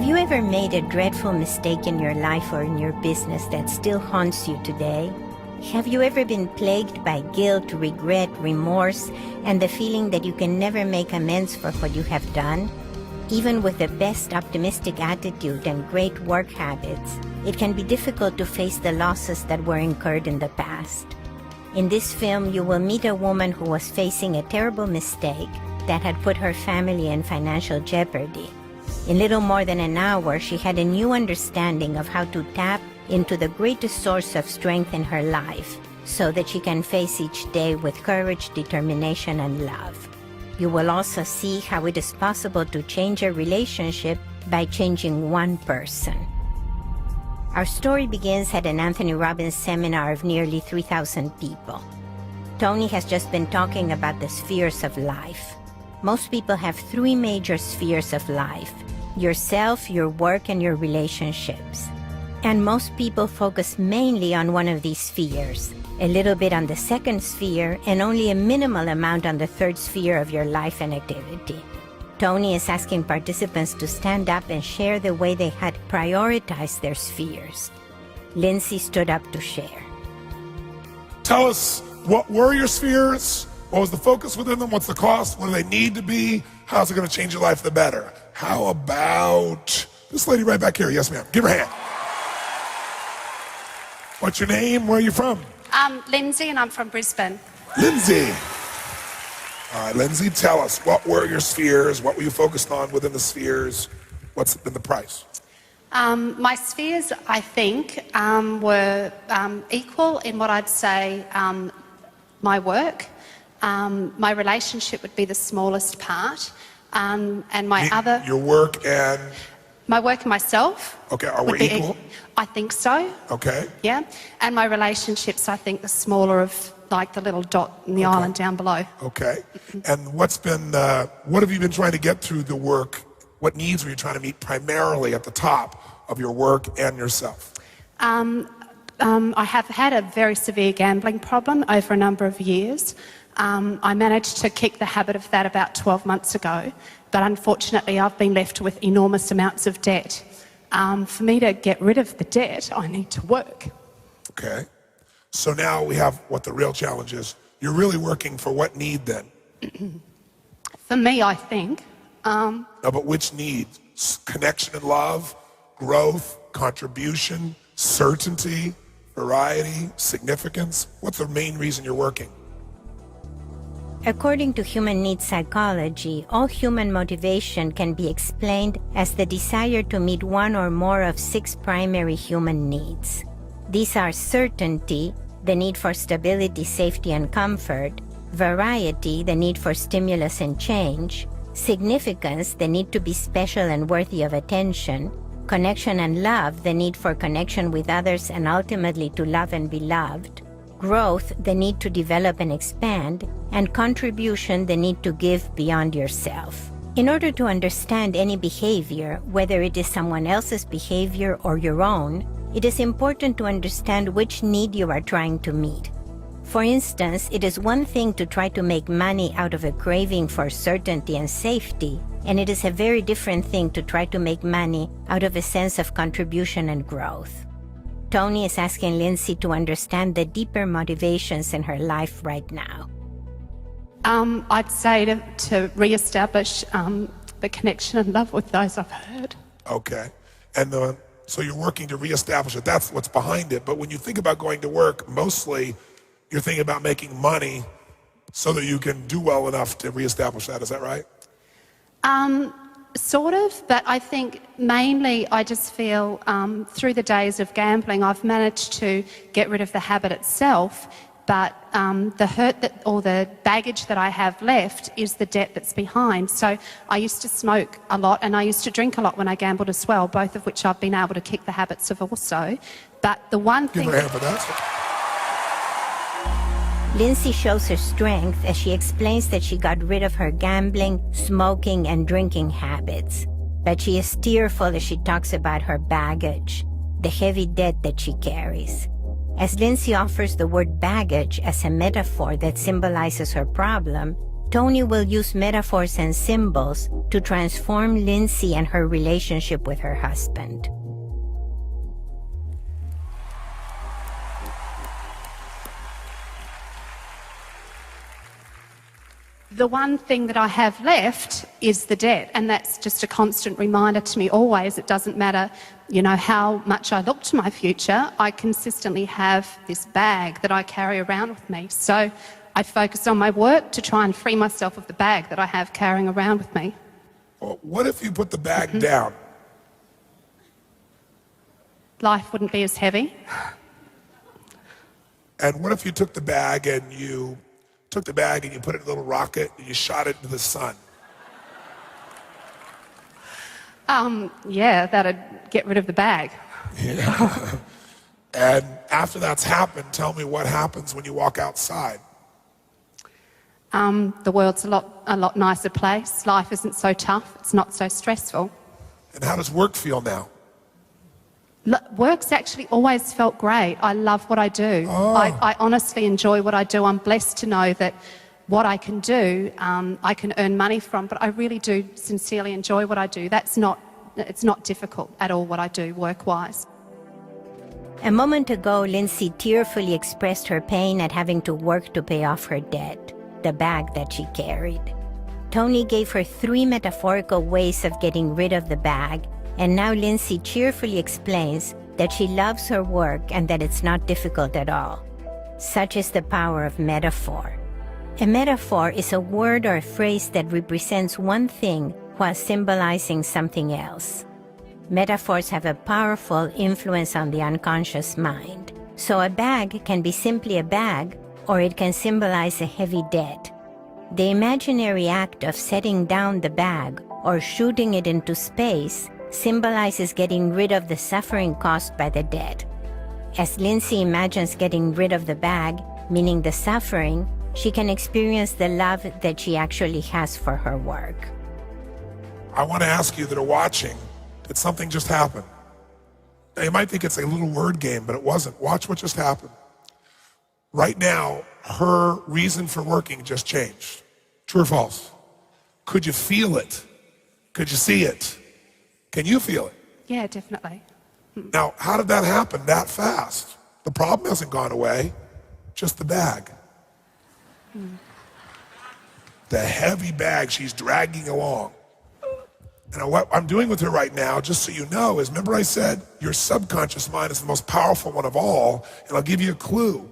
Have you ever made a dreadful mistake in your life or in your business that still haunts you today? Have you ever been plagued by guilt, regret, remorse, and the feeling that you can never make amends for what you have done? Even with the best optimistic attitude and great work habits, it can be difficult to face the losses that were incurred in the past. In this film, you will meet a woman who was facing a terrible mistake that had put her family in financial jeopardy. In little more than an hour, she had a new understanding of how to tap into the greatest source of strength in her life so that she can face each day with courage, determination, and love. You will also see how it is possible to change a relationship by changing one person. Our story begins at an Anthony Robbins seminar of nearly 3,000 people. Tony has just been talking about the spheres of life. Most people have three major spheres of life: yourself, your work, and your relationships. And most people focus mainly on one of these spheres, a little bit on the second sphere, and only a minimal amount on the third sphere of your life and activity. Tony is asking participants to stand up and share the way they had prioritized their spheres. Lindsay stood up to share. Tell us, what were your spheres? What was the focus within them? What's the cost? What do they need to be? How's it going to change your life for the better? How about this lady right back here? Yes, ma'am. Give her a hand. What's your name? Where are you from? Lindsay, and I'm from Brisbane. Lindsay. All right, Lindsay, tell us, what were your spheres? What were you focused on within the spheres? What's been the price? My spheres, I think, were equal in what I'd say my work. My relationship would be the smallest part. And Your work and? My work and myself. Okay, are we equal? I think so. Okay. Yeah. And my relationships, I think, the smaller of like the little dot in the island down below. Okay. And what have you been trying to get through the work? What needs were you trying to meet primarily at the top of your work and yourself? I have had a very severe gambling problem over a number of years. I managed to kick the habit of that about 12 months ago, but unfortunately I've been left with enormous amounts of debt. For me to get rid of the debt, I need to work. Okay. So now we have what the real challenge is. You're really working for what need then? For me, I think. No, but which need? Connection and love, growth, contribution, certainty, variety, significance? What's the main reason you're working? According to human needs psychology, all human motivation can be explained as the desire to meet one or more of 6 primary human needs. These are certainty, the need for stability, safety, and comfort; variety, the need for stimulus and change; significance, the need to be special and worthy of attention; connection and love, the need for connection with others and ultimately to love and be loved; growth, the need to develop and expand; and contribution, the need to give beyond yourself. In order to understand any behavior, whether it is someone else's behavior or your own, it is important to understand which need you are trying to meet. For instance, it is one thing to try to make money out of a craving for certainty and safety, and it is a very different thing to try to make money out of a sense of contribution and growth. Tony is asking Lindsay to understand the deeper motivations in her life right now. I'd say to reestablish the connection and love with those I've hurt. Okay. And so you're working to reestablish it. That's what's behind it. But when you think about going to work, mostly you're thinking about making money so that you can do well enough to reestablish that. Is that right? Sort of, but I think mainly I just feel through the days of gambling I've managed to get rid of the habit itself, but the hurt or the baggage that I have left is the debt that's behind. So I used to smoke a lot and I used to drink a lot when I gambled as well, both of which I've been able to kick the habits of also. But the one thing... Give her a hand for that. Lindsay shows her strength as she explains that she got rid of her gambling, smoking, and drinking habits. But she is tearful as she talks about her baggage, the heavy debt that she carries. As Lindsay offers the word baggage as a metaphor that symbolizes her problem, Tony will use metaphors and symbols to transform Lindsay and her relationship with her husband. The one thing that I have left is the debt, and that's just a constant reminder to me always. It doesn't matter, how much I look to my future, I consistently have this bag that I carry around with me. So I focus on my work to try and free myself of the bag that I have carrying around with me. Well, what if you put the bag down? Life wouldn't be as heavy. And what if you took the bag and you put it in a little rocket and you shot it into the sun? Yeah, that'd get rid of the bag. Yeah. And after that's happened, tell me what happens when you walk outside. The world's a lot nicer place. Life isn't so tough. It's not so stressful. And how does work feel now? Work's actually always felt great. I love what I do. Oh. I honestly enjoy what I do. I'm blessed to know that what I can do, I can earn money from, but I really do sincerely enjoy what I do. It's not difficult at all what I do work-wise. A moment ago, Lindsay tearfully expressed her pain at having to work to pay off her debt, the bag that she carried. Tony gave her 3 metaphorical ways of getting rid of the bag, and now Lindsay cheerfully explains that she loves her work and that it's not difficult at all. Such is the power of metaphor. A metaphor is a word or a phrase that represents one thing while symbolizing something else. Metaphors have a powerful influence on the unconscious mind. So a bag can be simply a bag, or it can symbolize a heavy debt. The imaginary act of setting down the bag or shooting it into space symbolizes getting rid of the suffering caused by the debt. As Lindsay imagines getting rid of the bag, meaning the suffering, she can experience the love that she actually has for her work. I want to ask you that are watching, did something just happen? Now, you might think it's a little word game, but it wasn't. Watch what just happened. Right now, her reason for working just changed. True or false? Could you feel it? Could you see it? Can you feel it? Yeah, definitely. Now, how did that happen that fast? The problem hasn't gone away, just the bag. The heavy bag she's dragging along. And what I'm doing with her right now, just so you know, is remember I said your subconscious mind is the most powerful one of all, and I'll give you a clue.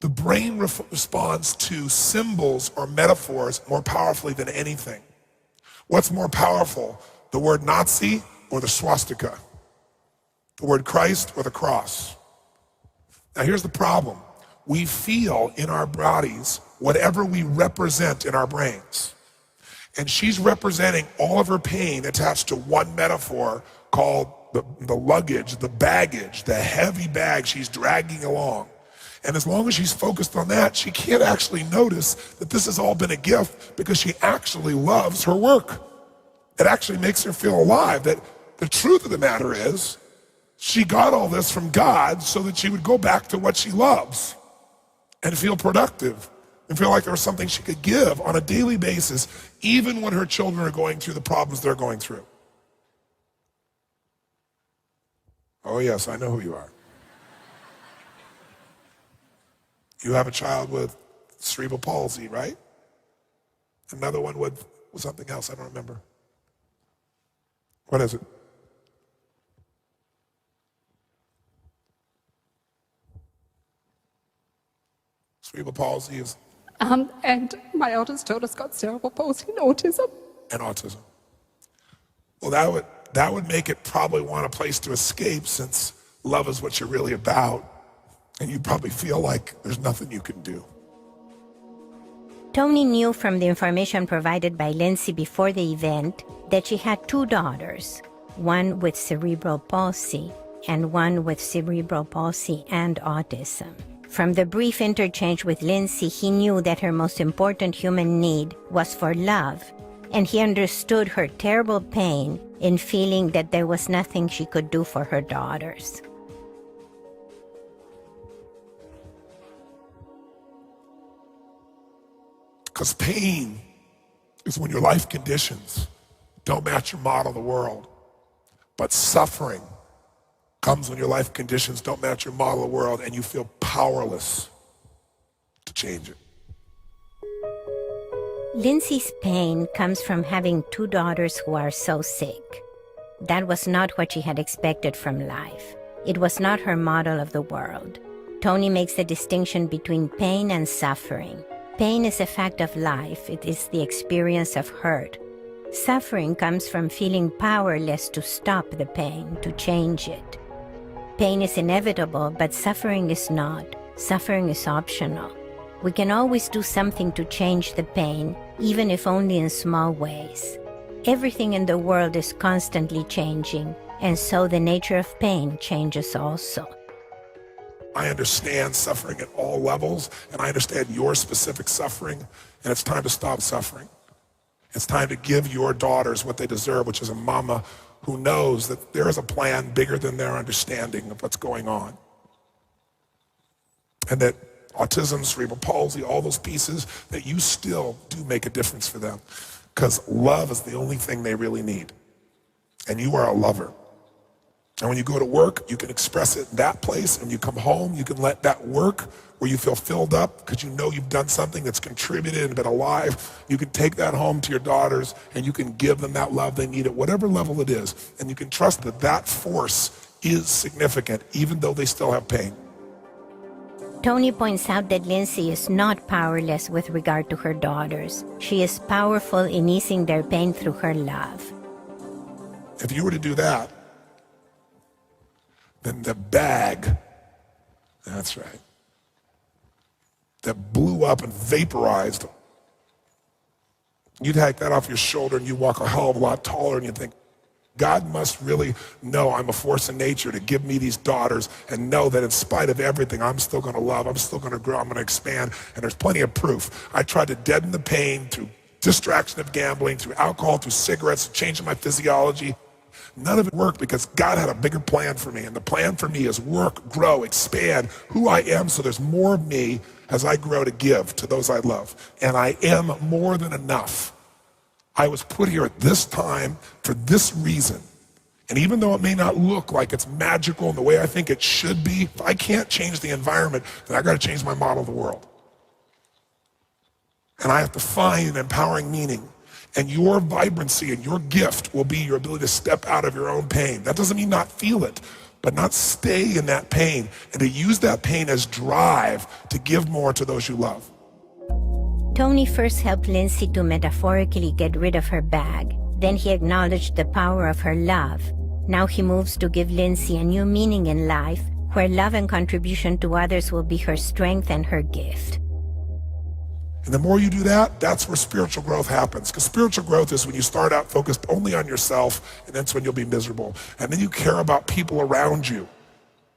The brain responds to symbols or metaphors more powerfully than anything. What's more powerful, the word Nazi or the swastika? The word Christ or the cross? Now here's the problem. We feel in our bodies whatever we represent in our brains. And she's representing all of her pain attached to one metaphor called the luggage, the baggage, the heavy bag she's dragging along. And as long as she's focused on that, she can't actually notice that this has all been a gift because she actually loves her work. It actually makes her feel alive. That the truth of the matter is, she got all this from God so that she would go back to what she loves and feel productive and feel like there was something she could give on a daily basis, even when her children are going through the problems they're going through. Oh yes, I know who you are. You have a child with cerebral palsy, right? Another one with something else, I don't remember. What is it? Cerebral palsy is? And my eldest daughter's got cerebral palsy and autism. And autism. Well, that would make it probably want a place to escape, since love is what you're really about. And you probably feel like there's nothing you can do. Tony knew from the information provided by Lindsay before the event that she had 2 daughters, one with cerebral palsy and one with cerebral palsy and autism. From the brief interchange with Lindsay, he knew that her most important human need was for love, and he understood her terrible pain in feeling that there was nothing she could do for her daughters. Because pain is when your life conditions don't match your model of the world. But suffering comes when your life conditions don't match your model of the world and you feel powerless to change it. Lindsay's pain comes from having two daughters who are so sick. That was not what she had expected from life. It was not her model of the world. Tony makes the distinction between pain and suffering. Pain is a fact of life. It is the experience of hurt. Suffering comes from feeling powerless to stop the pain, to change it. Pain is inevitable, but suffering is not. Suffering is optional. We can always do something to change the pain, even if only in small ways. Everything in the world is constantly changing, and so the nature of pain changes also. I understand suffering at all levels, and I understand your specific suffering, and it's time to stop suffering. It's time to give your daughters what they deserve, which is a mama who knows that there is a plan bigger than their understanding of what's going on. And that autism, cerebral palsy, all those pieces, that you still do make a difference for them. Because love is the only thing they really need. And you are a lover. And when you go to work, you can express it in that place. And when you come home, you can let that work where you feel filled up because you know you've done something that's contributed and been alive. You can take that home to your daughters and you can give them that love they need at whatever level it is. And you can trust that that force is significant, even though they still have pain. Tony points out that Lindsay is not powerless with regard to her daughters. She is powerful in easing their pain through her love. If you were to do that, then the bag, that's right, that blew up and vaporized, you'd take that off your shoulder and you walk a hell of a lot taller and you think, God must really know I'm a force in nature to give me these daughters and know that in spite of everything, I'm still going to love, I'm still going to grow, I'm going to expand. And there's plenty of proof. I tried to deaden the pain through distraction of gambling, through alcohol, through cigarettes, changing my physiology. None of it worked because God had a bigger plan for me. And the plan for me is work, grow, expand who I am so there's more of me as I grow to give to those I love. And I am more than enough. I was put here at this time for this reason. And even though it may not look like it's magical in the way I think it should be, if I can't change the environment, then I got to change my model of the world. And I have to find an empowering meaning. And your vibrancy and your gift will be your ability to step out of your own pain. That doesn't mean not feel it, but not stay in that pain and to use that pain as drive to give more to those you love. Tony first helped Lindsay to metaphorically get rid of her bag. Then he acknowledged the power of her love. Now he moves to give Lindsay a new meaning in life, where love and contribution to others will be her strength and her gift. And the more you do that, that's where spiritual growth happens. Because spiritual growth is when you start out focused only on yourself, and that's when you'll be miserable. And then you care about people around you,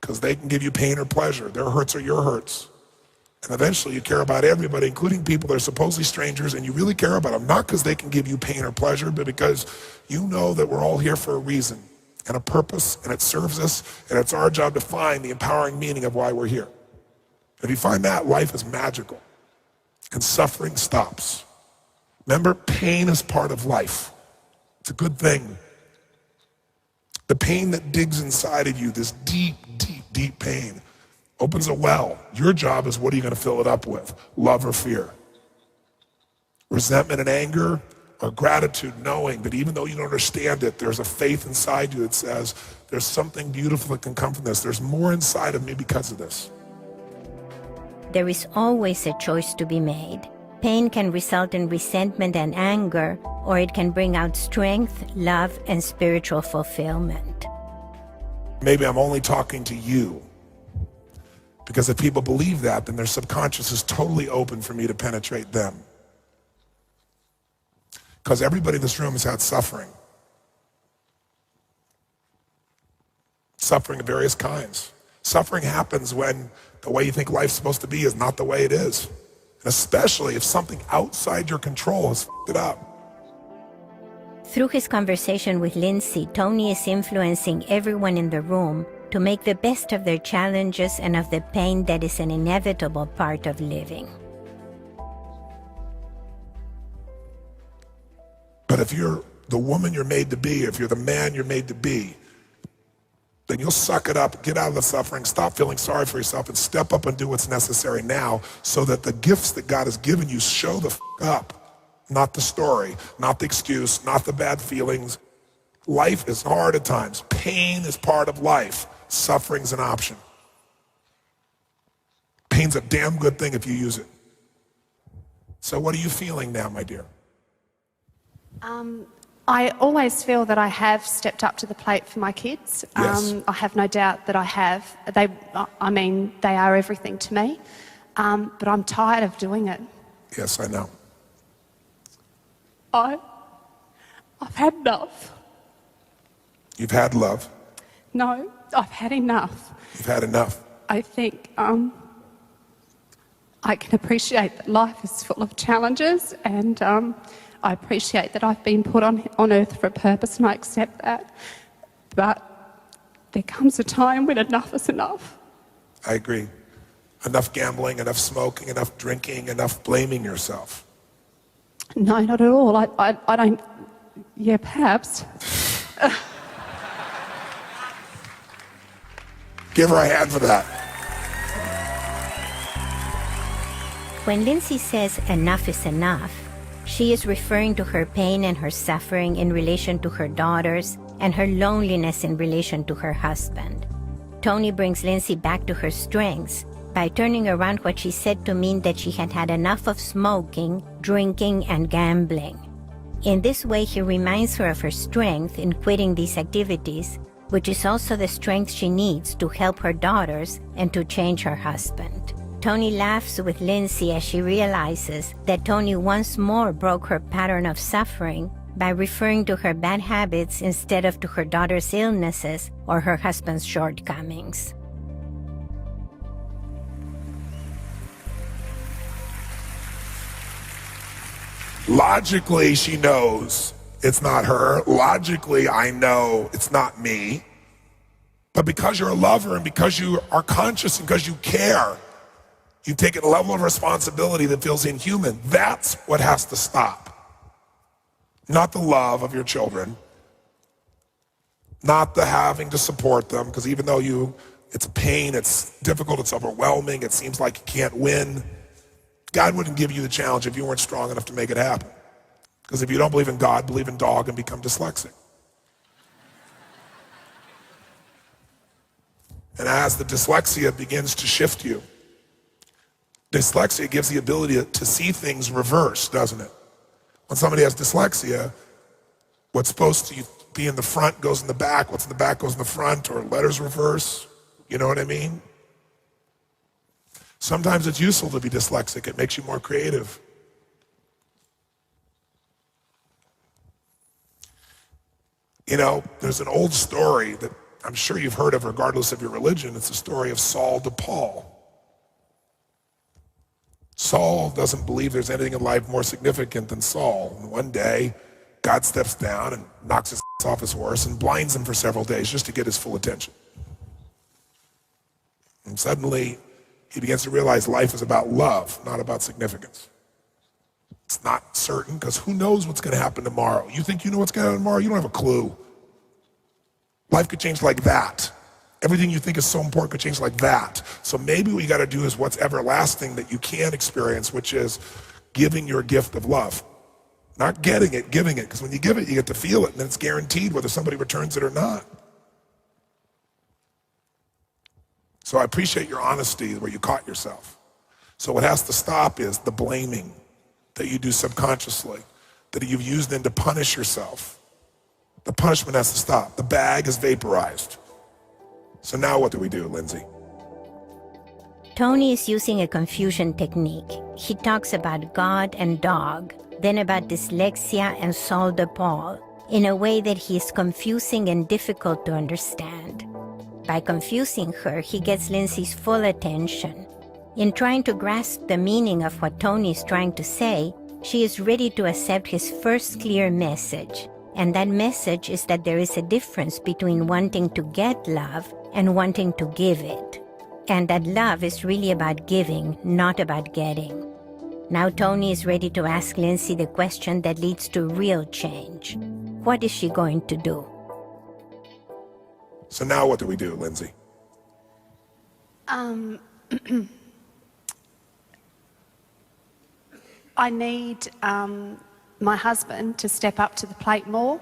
because they can give you pain or pleasure. Their hurts are your hurts. And eventually you care about everybody, including people that are supposedly strangers, and you really care about them, not because they can give you pain or pleasure, but because you know that we're all here for a reason and a purpose, and it serves us, and it's our job to find the empowering meaning of why we're here. If you find that, life is magical, and suffering stops. Remember, pain is part of life. It's a good thing. The pain that digs inside of you, this deep, deep, deep pain, opens a well. Your job is, what are you going to fill it up with? Love or fear? Resentment and anger, or gratitude, knowing that even though you don't understand it, there's a faith inside you that says, there's something beautiful that can come from this. There's more inside of me because of this. There is always a choice to be made. Pain can result in resentment and anger, or it can bring out strength, love, and spiritual fulfillment. Maybe I'm only talking to you, because if people believe that, then their subconscious is totally open for me to penetrate them. Because everybody in this room has had suffering. Suffering of various kinds. Suffering happens when the way you think life's supposed to be is not the way it is. And especially if something outside your control has f***ed it up. Through his conversation with Lindsay, Tony is influencing everyone in the room to make the best of their challenges and of the pain that is an inevitable part of living. But if you're the woman you're made to be, if you're the man you're made to be, then you'll suck it up, get out of the suffering, stop feeling sorry for yourself, and step up and do what's necessary now so that the gifts that God has given you show the up. Not the story, not the excuse, not the bad feelings. Life is hard at times. Pain is part of life. Suffering's an option. Pain's a damn good thing if you use it. So what are you feeling now, my dear? I always feel that I have stepped up to the plate for my kids. Yes. I have no doubt that I have. They are everything to me. But I'm tired of doing it. Yes, I know. I've had enough. You've had love. No, I've had enough. You've had enough. I think I can appreciate that life is full of challenges, and I appreciate that I've been put on earth for a purpose, and I accept that. But there comes a time when enough is enough. I agree. Enough gambling, enough smoking, enough drinking, enough blaming yourself. No, not at all. I don't... Yeah, perhaps. Give her a hand for that. When Lindsay says enough is enough, she is referring to her pain and her suffering in relation to her daughters and her loneliness in relation to her husband. Tony brings Lindsay back to her strengths by turning around what she said to mean that she had had enough of smoking, drinking, and gambling. In this way, he reminds her of her strength in quitting these activities, which is also the strength she needs to help her daughters and to change her husband. Tony laughs with Lindsay as she realizes that Tony once more broke her pattern of suffering by referring to her bad habits instead of to her daughter's illnesses or her husband's shortcomings. Logically, she knows it's not her. Logically, I know it's not me. But because you're a lover and because you are conscious and because you care, you've taken a level of responsibility that feels inhuman. That's what has to stop. Not the love of your children, not the having to support them, because even though it's a pain, it's difficult, it's overwhelming, it seems like you can't win. God wouldn't give you the challenge if you weren't strong enough to make it happen. Because if you don't believe in God, believe in dog and become dyslexic. And as the dyslexia begins to shift you, dyslexia gives the ability to see things reversed, doesn't it? When somebody has dyslexia, what's supposed to be in the front goes in the back, what's in the back goes in the front, or letters reverse. You know what I mean? Sometimes it's useful to be dyslexic. It makes you more creative. You know, there's an old story that I'm sure you've heard of regardless of your religion. It's the story of Saul to Paul. Saul doesn't believe there's anything in life more significant than Saul. And one day, God steps down and knocks his off his horse and blinds him for several days just to get his full attention. And suddenly, he begins to realize life is about love, not about significance. It's not certain, because who knows what's going to happen tomorrow? You think you know what's going to happen tomorrow? You don't have a clue. Life could change like that. Everything you think is so important could change like that. So maybe what you got to do is what's everlasting that you can experience, which is giving your gift of love. Not getting it, giving it. Because when you give it, you get to feel it, and then it's guaranteed whether somebody returns it or not. So I appreciate your honesty where you caught yourself. So what has to stop is the blaming that you do subconsciously, that you've used then to punish yourself. The punishment has to stop. The bag is vaporized. So now what do we do, Lindsay? Tony is using a confusion technique. He talks about God and dog, then about dyslexia and Saul de Paul, in a way that he is confusing and difficult to understand. By confusing her, he gets Lindsay's full attention. In trying to grasp the meaning of what Tony is trying to say, she is ready to accept his first clear message. And that message is that there is a difference between wanting to get love and wanting to give it. And that love is really about giving, not about getting. Now Tony is ready to ask Lindsay the question that leads to real change. What is she going to do? So now what do we do, Lindsay? I need my husband to step up to the plate more.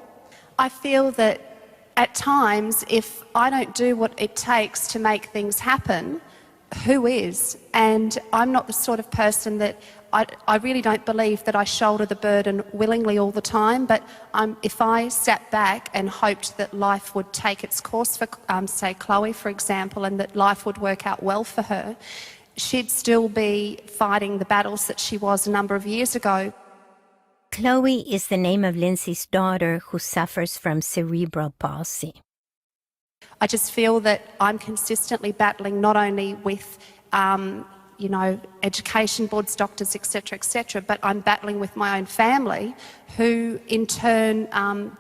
I feel that at times, if I don't do what it takes to make things happen, who is? And I'm not the sort of person that I really don't believe that I shoulder the burden willingly all the time, but if I sat back and hoped that life would take its course for, say, Chloe, for example, and that life would work out well for her, she'd still be fighting the battles that she was a number of years ago. Chloe is the name of Lindsay's daughter who suffers from cerebral palsy. I just feel that I'm consistently battling not only with, education boards, doctors, etc., but I'm battling with my own family who in turn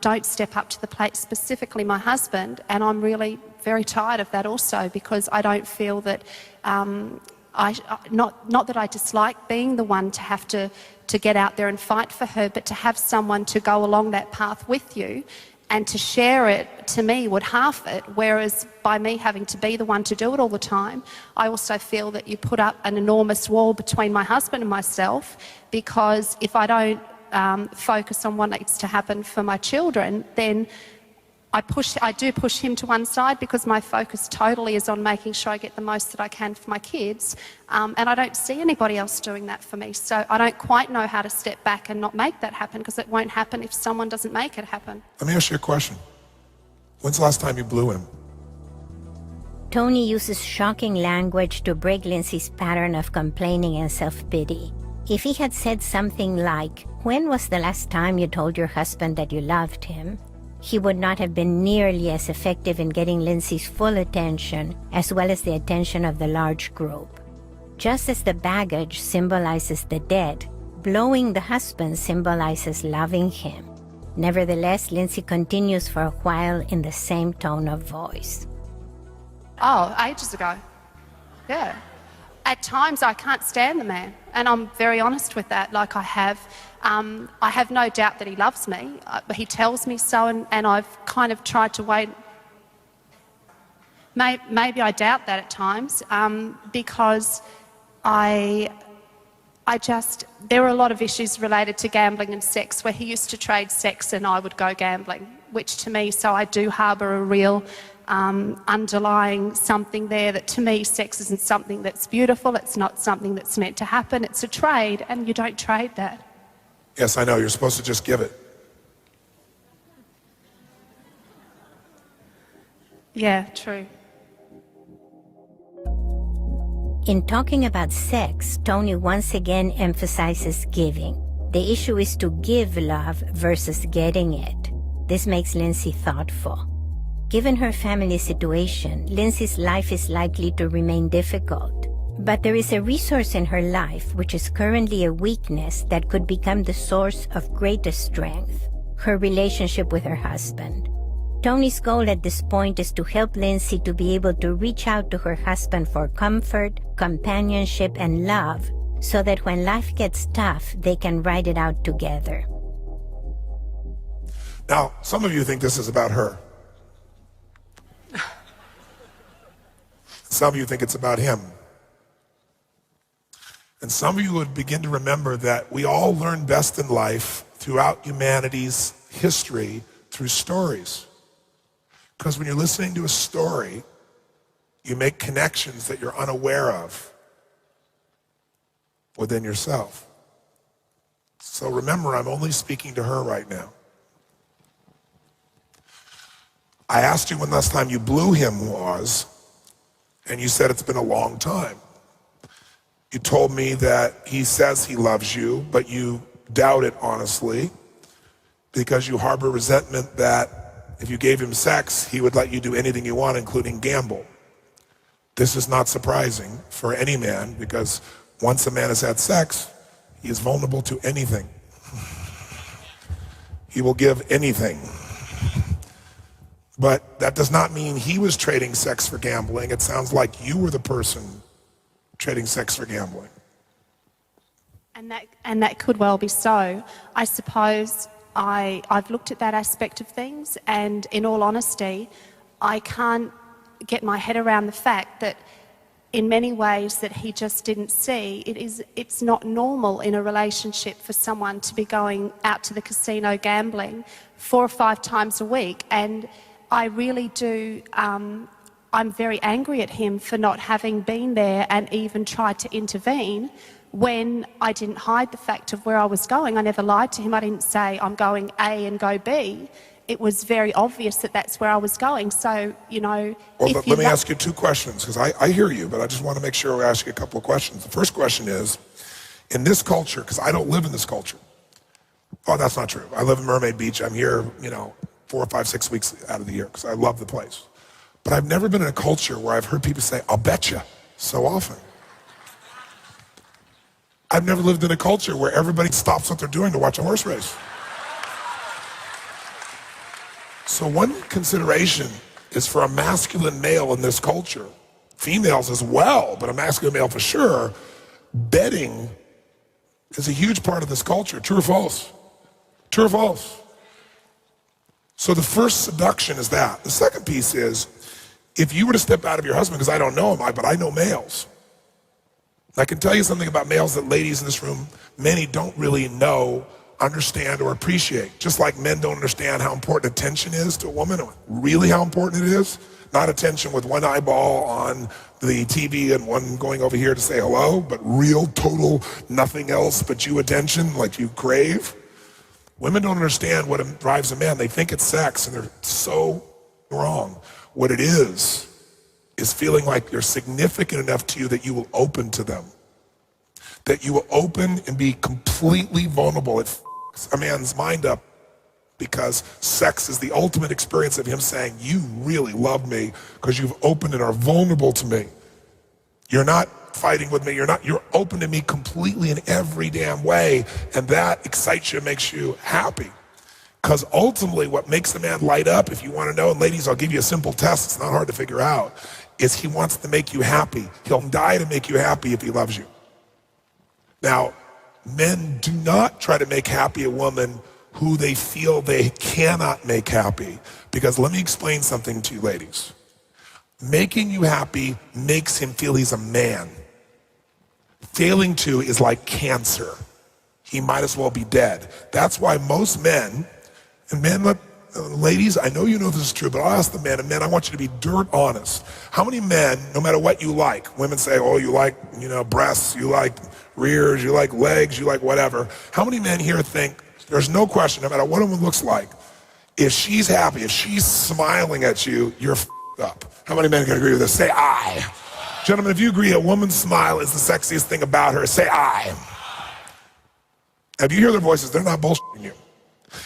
don't step up to the plate, specifically my husband, and I'm really very tired of that also because I don't feel that, not that I dislike being the one to have to get out there and fight for her, but to have someone to go along that path with you and to share it, to me, would half it, whereas by me having to be the one to do it all the time, I also feel that you put up an enormous wall between my husband and myself, because if I don't focus on what needs to happen for my children, then I do push him to one side because my focus totally is on making sure I get the most that I can for my kids, and I don't see anybody else doing that for me. So I don't quite know how to step back and not make that happen, because it won't happen if someone doesn't make it happen. Let me ask you a question. When's the last time you blew him? Tony uses shocking language to break Lindsay's pattern of complaining and self-pity. If he had said something like, "When was the last time you told your husband that you loved him?" he would not have been nearly as effective in getting Lindsay's full attention, as well as the attention of the large group. Just as the baggage symbolizes the dead, blowing the husband symbolizes loving him. Nevertheless, Lindsay continues for a while in the same tone of voice. Oh, ages ago. Yeah. At times I can't stand the man, and I'm very honest with that. Like I have no doubt that he loves me. He tells me so, and I've kind of tried to wait. Maybe I doubt that at times, because there are a lot of issues related to gambling and sex where he used to trade sex and I would go gambling, which to me, so I do harbour a real underlying something there that to me sex isn't something that's beautiful, it's not something that's meant to happen, it's a trade, and you don't trade that. Yes, I know, you're supposed to just give it. Yeah, true. In talking about sex, Tony once again emphasizes giving. The issue is to give love versus getting it. This makes Lindsay thoughtful. Given her family situation, Lindsay's life is likely to remain difficult. But there is a resource in her life which is currently a weakness that could become the source of greatest strength: her relationship with her husband. Tony's goal at this point is to help Lindsay to be able to reach out to her husband for comfort, companionship, and love, so that when life gets tough, they can ride it out together. Now, some of you think this is about her. Some of you think it's about him. And some of you would begin to remember that we all learn best in life throughout humanity's history through stories. Because when you're listening to a story, you make connections that you're unaware of within yourself. So remember, I'm only speaking to her right now. I asked you when last time you blew him was, and you said it's been a long time. You told me that he says he loves you, but you doubt it honestly, because you harbor resentment that if you gave him sex, he would let you do anything you want, including gamble. This is not surprising for any man, because once a man has had sex, he is vulnerable to anything. He will give anything. But that does not mean he was trading sex for gambling. It sounds like you were the person trading sex for gambling. And that could well be so. I suppose I've looked at that aspect of things, and in all honesty, I can't get my head around the fact that in many ways that he just didn't see, it's not normal in a relationship for someone to be going out to the casino gambling 4 or 5 times a week. And I really do, I'm very angry at him for not having been there and even tried to intervene when I didn't hide the fact of where I was going. I never lied to him. I didn't say I'm going A and go B. It was very obvious that that's where I was going. So, you know... Well, let me ask you 2 questions, because I hear you, but I just want to make sure we ask you a couple of questions. The first question is, in this culture, because I don't live in this culture. Oh, that's not true. I live in Mermaid Beach. I'm here, 4, 5, 6 weeks out of the year, because I love the place. But I've never been in a culture where I've heard people say, I'll bet you, so often. I've never lived in a culture where everybody stops what they're doing to watch a horse race. So one consideration is for a masculine male in this culture, females as well, but a masculine male for sure, betting is a huge part of this culture. True or false? True or false? So the first seduction is that. The second piece is, if you were to step out of your husband, because I don't know him, but I know males. I can tell you something about males that ladies in this room, many don't really know, understand, or appreciate. Just like men don't understand how important attention is to a woman, or really how important it is. Not attention with one eyeball on the TV and one going over here to say hello, but real, total, nothing else but you attention like you crave. Women don't understand what drives a man. They think it's sex, and they're so wrong. What it is feeling like you're significant enough to you that you will open to them. That you will open and be completely vulnerable. It f***s a man's mind up, because sex is the ultimate experience of him saying, you really love me because you've opened and are vulnerable to me. You're not fighting with me. You're open to me completely in every damn way. And that excites you, makes you happy. Because ultimately what makes the man light up, if you want to know, and ladies, I'll give you a simple test, it's not hard to figure out, is he wants to make you happy. He'll die to make you happy if he loves you. Now, men do not try to make happy a woman who they feel they cannot make happy. Because let me explain something to you ladies. Making you happy makes him feel he's a man. Failing to is like cancer. He might as well be dead. That's why most men, and men, ladies, I know you know this is true, but I'll ask the men, and men, I want you to be dirt honest. How many men, no matter what you like, women say, oh, you like, breasts, you like rears, you like legs, you like whatever. How many men here think, there's no question, no matter what a woman looks like, if she's happy, if she's smiling at you, you're f***ed up. How many men can agree with this? Say aye. Gentlemen, if you agree a woman's smile is the sexiest thing about her, say aye. If you hear their voices, they're not bullshitting you.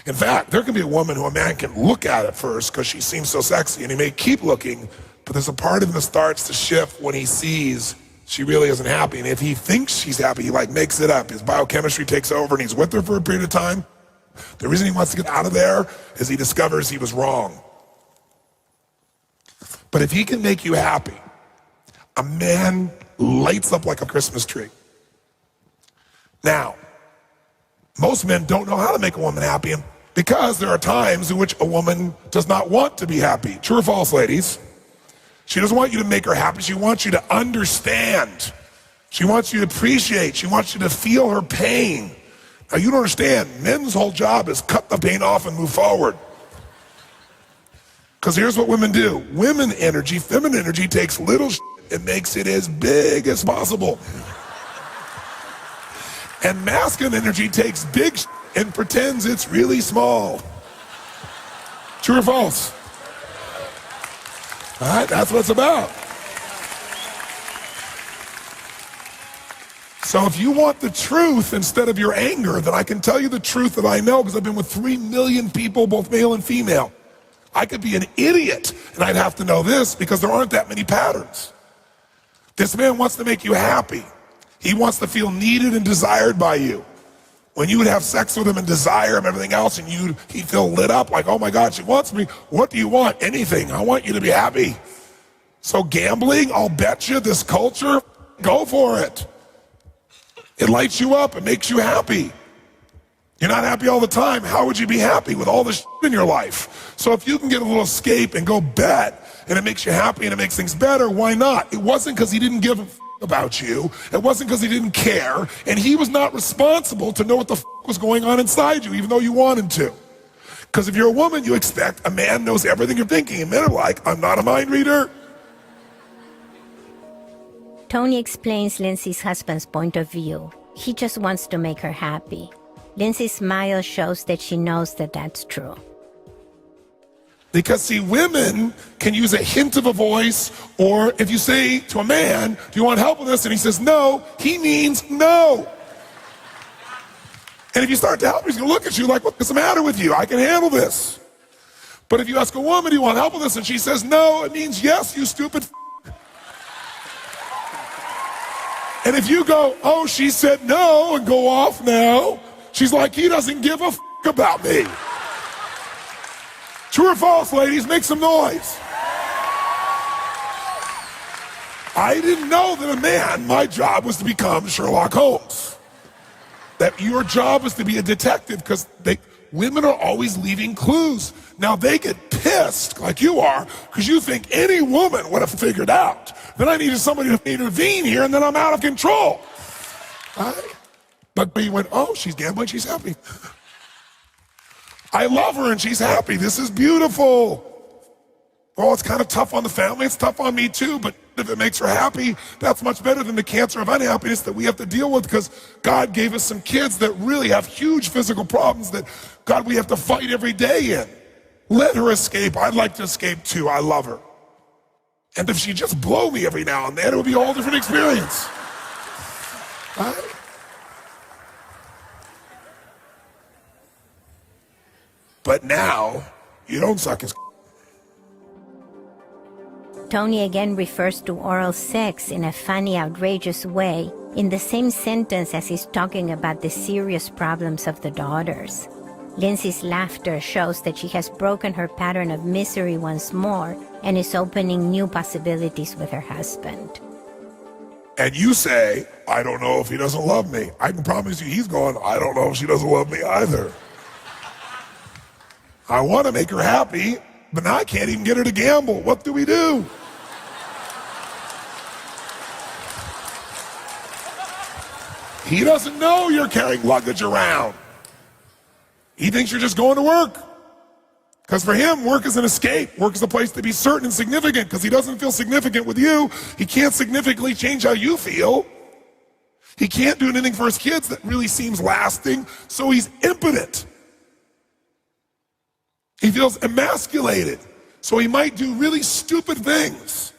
In fact, there can be a woman who a man can look at at first because she seems so sexy, and he may keep looking, but there's a part of him that starts to shift when he sees she really isn't happy. And if he thinks she's happy, he makes it up. His biochemistry takes over and he's with her for a period of time. The reason he wants to get out of there is he discovers he was wrong. But if he can make you happy, a man lights up like a Christmas tree. Now, most men don't know how to make a woman happy because there are times in which a woman does not want to be happy. True or false, ladies? She doesn't want you to make her happy. She wants you to understand. She wants you to appreciate. She wants you to feel her pain. Now, you don't understand. Men's whole job is cut the pain off and move forward. Because here's what women do. Women energy, feminine energy, takes little shit and makes it as big as possible. And masculine energy takes big shit and pretends it's really small. True or false? All right, that's what it's about. So if you want the truth instead of your anger, then I can tell you the truth that I know because I've been with 3 million people, both male and female. I could be an idiot, and I'd have to know this because there aren't that many patterns. This man wants to make you happy. He wants to feel needed and desired by you. When you would have sex with him and desire him and everything else, and he'd feel lit up like, oh my God, she wants me. What do you want? Anything. I want you to be happy. So gambling, I'll bet you, this culture, go for it. It lights you up, it makes you happy. You're not happy all the time. How would you be happy with all this in your life? So if you can get a little escape and go bet, and it makes you happy and it makes things better, why not? It wasn't because he didn't give a about you. It wasn't because he didn't care, and he was not responsible to know what the was going on inside you, even though you wanted to. Because if you're a woman, you expect a man knows everything you're thinking, and men are like, I'm not a mind reader. Tony explains Lindsay's husband's point of view. He just wants to make her happy. Lindsay's smile shows that she knows that that's true. Because see, women can use a hint of a voice, or if you say to a man, do you want help with this? And he says no, he means no. And if you start to help, he's gonna look at you like, what's the matter with you? I can handle this. But if you ask a woman, do you want help with this? And she says no, it means yes, you stupid And if you go, oh, she said no, and go off now, she's like, he doesn't give a about me. True or false, ladies? Make some noise. I didn't know that a man, my job was to become Sherlock Holmes. That your job was to be a detective, because women are always leaving clues. Now they get pissed, like you are, because you think any woman would have figured out. Then I needed somebody to intervene here, and then I'm out of control. But you went, oh, she's gambling, she's happy. I love her and she's happy. This is beautiful. Oh, it's kind of tough on the family. It's tough on me too, but if it makes her happy, that's much better than the cancer of unhappiness that we have to deal with, because God gave us some kids that really have huge physical problems that, God, we have to fight every day in. Let her escape. I'd like to escape too. I love her. And if she just blow me every now and then, it would be a whole different experience. Right? But now, you don't suck his. Tony again refers to oral sex in a funny, outrageous way, in the same sentence as he's talking about the serious problems of the daughters. Lindsay's laughter shows that she has broken her pattern of misery once more and is opening new possibilities with her husband. And you say, I don't know if he doesn't love me. I can promise you he's going, I don't know if she doesn't love me either. I want to make her happy, but now I can't even get her to gamble. What do we do? He doesn't know you're carrying luggage around. He thinks you're just going to work. Because for him, work is an escape. Work is a place to be certain and significant, because he doesn't feel significant with you. He can't significantly change how you feel. He can't do anything for his kids that really seems lasting, so he's impotent. He feels emasculated, so he might do really stupid things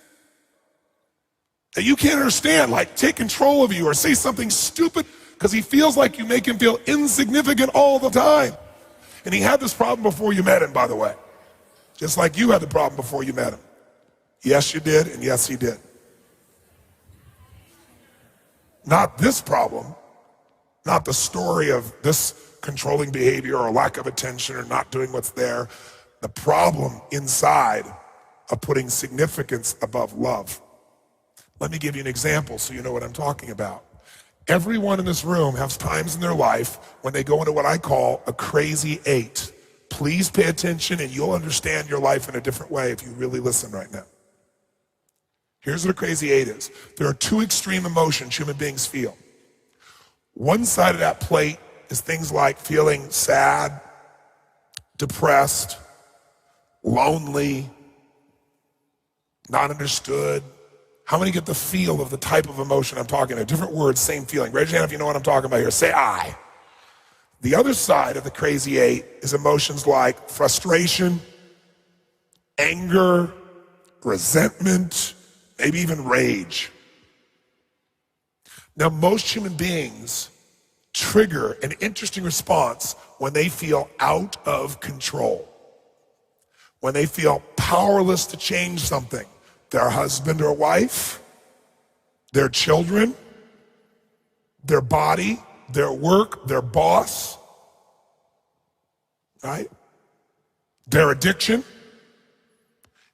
that you can't understand, like take control of you or say something stupid, because he feels like you make him feel insignificant all the time. And he had this problem before you met him, by the way. Just like you had the problem before you met him. Yes, you did, and yes, he did. Not this problem, not the story of this controlling behavior or lack of attention or not doing what's there. The problem inside of putting significance above love. Let me give you an example so you know what I'm talking about. Everyone in this room has times in their life when they go into what I call a crazy 8. Please pay attention and you'll understand your life in a different way if you really listen right now. Here's what a crazy 8 is. There are 2 extreme emotions human beings feel. One side of that plate is things like feeling sad, depressed, lonely, not understood. How many get the feel of the type of emotion I'm talking about? Different words, same feeling. Raise your hand if you know what I'm talking about here. Say I. The other side of the crazy 8 is emotions like frustration, anger, resentment, maybe even rage. Now, most human beings trigger an interesting response when they feel out of control, when they feel powerless to change something. Their husband or wife, their children, their body, their work, their boss, right? Their addiction.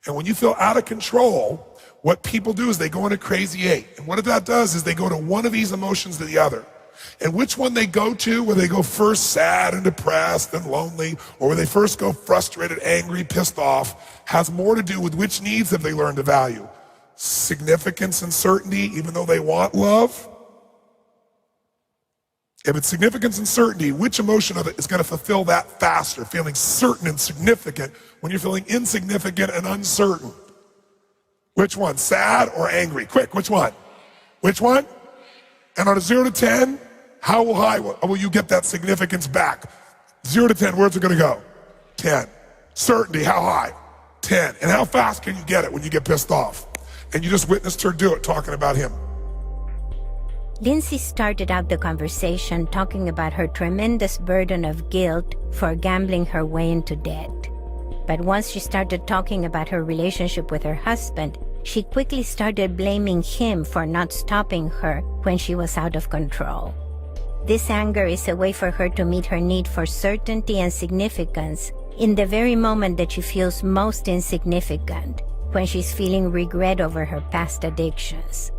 And when you feel out of control, what people do is they go into crazy 8. And what that does is they go to one of these emotions to the other. And which one they go to, where they go first sad and depressed and lonely, or where they first go frustrated, angry, pissed off, has more to do with which needs have they learned to value. Significance and certainty, even though they want love. If it's significance and certainty, which emotion of it is going to fulfill that faster? Feeling certain and significant when you're feeling insignificant and uncertain. Which one, sad or angry? Quick, which one? Which one? And on a 0 to 10, how high will you get that significance back? 0 to 10, where's it going to go? 10. Certainty, how high? 10. And how fast can you get it when you get pissed off? And you just witnessed her do it, talking about him. Lindsay started out the conversation talking about her tremendous burden of guilt for gambling her way into debt. But once she started talking about her relationship with her husband, she quickly started blaming him for not stopping her when she was out of control. This anger is a way for her to meet her need for certainty and significance in the very moment that she feels most insignificant, when she's feeling regret over her past addictions.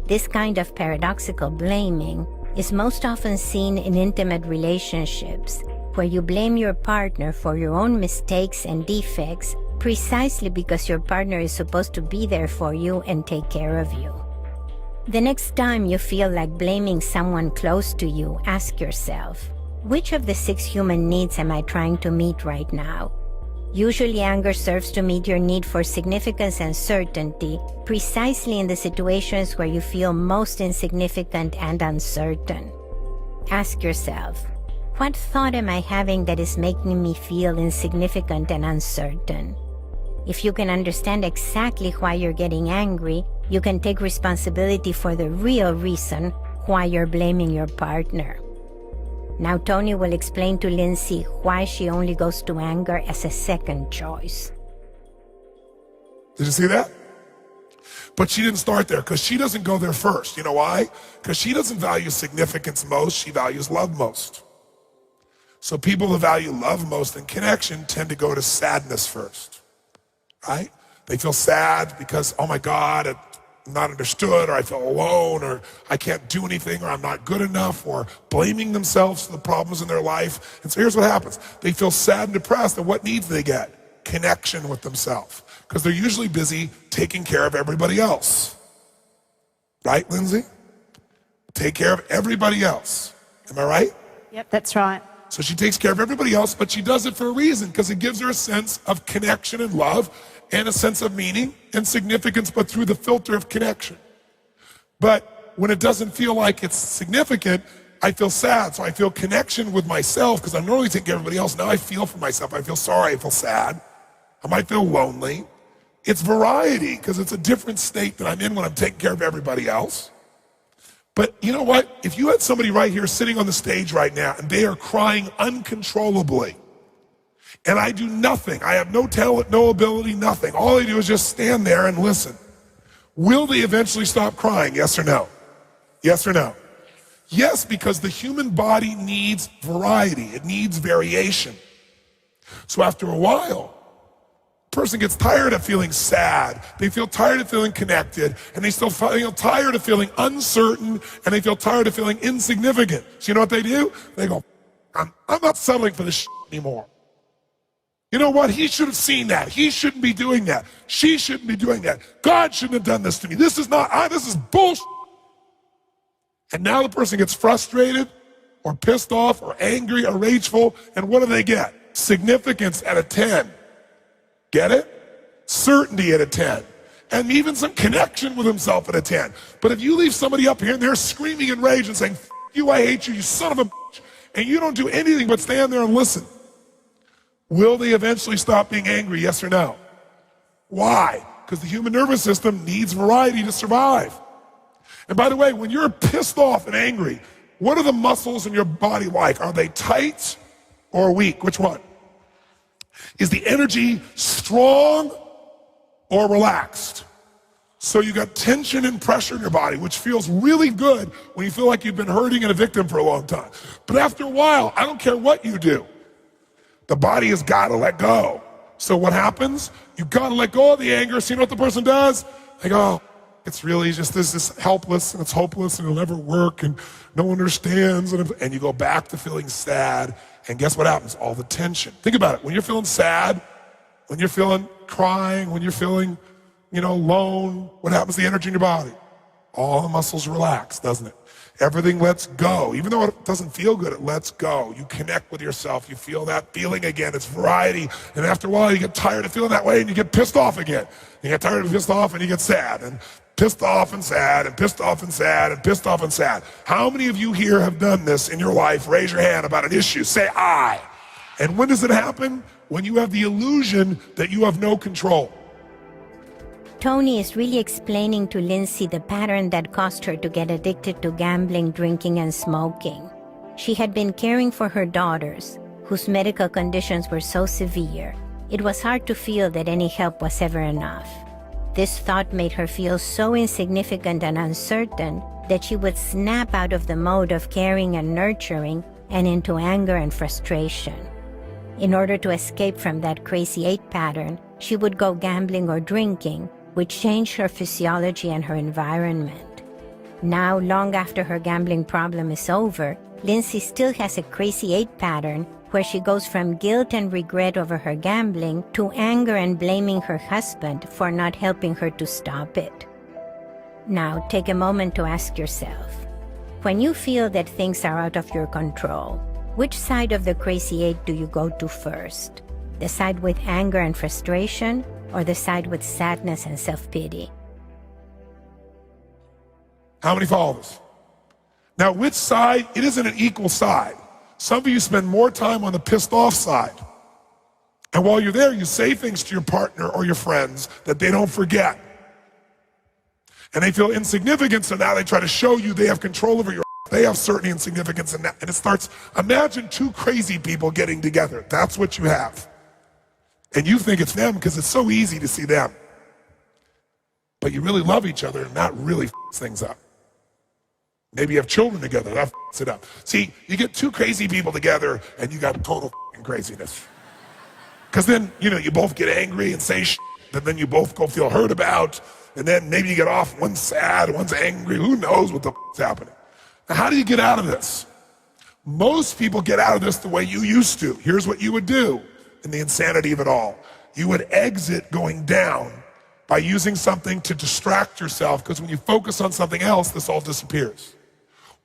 This kind of paradoxical blaming is most often seen in intimate relationships, where you blame your partner for your own mistakes and defects precisely because your partner is supposed to be there for you and take care of you. The next time you feel like blaming someone close to you, ask yourself, which of the 6 human needs am I trying to meet right now? Usually anger serves to meet your need for significance and certainty precisely in the situations where you feel most insignificant and uncertain. Ask yourself, what thought am I having that is making me feel insignificant and uncertain? If you can understand exactly why you're getting angry, you can take responsibility for the real reason why you're blaming your partner. Now Tony will explain to Lindsay why she only goes to anger as a second choice. Did you see that? But she didn't start there, because she doesn't go there first. You know why? Because she doesn't value significance most, she values love most. So people who value love most and connection tend to go to sadness first, right? They feel sad because, oh my God, I'm not understood, or I feel alone, or I can't do anything, or I'm not good enough, or blaming themselves for the problems in their life. And so here's what happens. They feel sad and depressed, and what needs they get? Connection with themselves, because they're usually busy taking care of everybody else. Right, Lindsay? Take care of everybody else. Am I right? Yep, that's right. So she takes care of everybody else, but she does it for a reason, because it gives her a sense of connection and love, and a sense of meaning and significance, but through the filter of connection. But when it doesn't feel like it's significant, I feel sad. So I feel connection with myself, because I'm normally taking care of everybody else. Now I feel for myself. I feel sorry. I feel sad. I might feel lonely. It's variety, because it's a different state that I'm in when I'm taking care of everybody else. But you know what? If you had somebody right here sitting on the stage right now, and they are crying uncontrollably, and I do nothing, I have no talent, no ability, nothing. All I do is just stand there and listen. Will they eventually stop crying, yes or no? Yes or no? Yes, because the human body needs variety. It needs variation. So after a while, a person gets tired of feeling sad. They feel tired of feeling connected, and they still feel tired of feeling uncertain, and they feel tired of feeling insignificant. So you know what they do? They go, I'm not settling for this shit anymore. You know what? He should have seen that. He shouldn't be doing that. She shouldn't be doing that. God shouldn't have done this to me. This is bullshit. And now the person gets frustrated or pissed off or angry or rageful, and what do they get? Significance at a 10. Get it? Certainty at a 10. And even some connection with himself at a 10. But if you leave somebody up here and they're screaming in rage and saying, "F you, I hate you, you son of a bitch," and you don't do anything but stand there and listen, will they eventually stop being angry, yes or no? Why? Because the human nervous system needs variety to survive. And by the way, when you're pissed off and angry, what are the muscles in your body like? Are they tight or weak? Which one? Is the energy strong or relaxed? So you got tension and pressure in your body, which feels really good when you feel like you've been hurting and a victim for a long time. But after a while, I don't care what you do, the body has got to let go. So what happens? You got to let go of the anger. See what the person does? They go, It's really just this helpless and it's hopeless and it'll never work and no one understands. And you go back to feeling sad. And guess what happens? All the tension. Think about it. When you're feeling sad, when you're feeling crying, when you're feeling, alone, what happens to the energy in your body? All the muscles relax, doesn't it? Everything lets go. Even though it doesn't feel good, it lets go. You connect with yourself. You feel that feeling again. It's variety. And after a while, you get tired of feeling that way and you get pissed off again. You get tired of pissed off and you get sad. And pissed off and sad and pissed off and sad and pissed off and sad. How many of you here have done this in your life? Raise your hand about an issue. Say I. And when does it happen? When you have the illusion that you have no control. Tony is really explaining to Lindsay the pattern that caused her to get addicted to gambling, drinking, and smoking. She had been caring for her daughters, whose medical conditions were so severe. It was hard to feel that any help was ever enough. This thought made her feel so insignificant and uncertain that she would snap out of the mode of caring and nurturing and into anger and frustration. In order to escape from that crazy 8 pattern, she would go gambling or drinking, which changed her physiology and her environment. Now, long after her gambling problem is over, Lindsay still has a crazy 8 pattern where she goes from guilt and regret over her gambling to anger and blaming her husband for not helping her to stop it. Now, take a moment to ask yourself, when you feel that things are out of your control, which side of the crazy 8 do you go to first? The side with anger and frustration, or the side with sadness and self-pity? How many follow this? Now, which side? It isn't an equal side. Some of you spend more time on the pissed off side. And while you're there, you say things to your partner or your friends that they don't forget. And they feel insignificant, so now they try to show you they have control over your They have certain insignificance in that. And it starts, imagine 2 crazy people getting together. That's what you have. And you think it's them because it's so easy to see them. But you really love each other and that really f***s things up. Maybe you have children together, that f***s it up. See, you get 2 crazy people together and you got total f***ing craziness. Because then, you both get angry and say shit that then you both go feel hurt about. And then maybe you get off, one's sad, one's angry, who knows what the f***s happening. Now, how do you get out of this? Most people get out of this the way you used to. Here's what you would do in the insanity of it all. You would exit going down by using something to distract yourself, because when you focus on something else, this all disappears.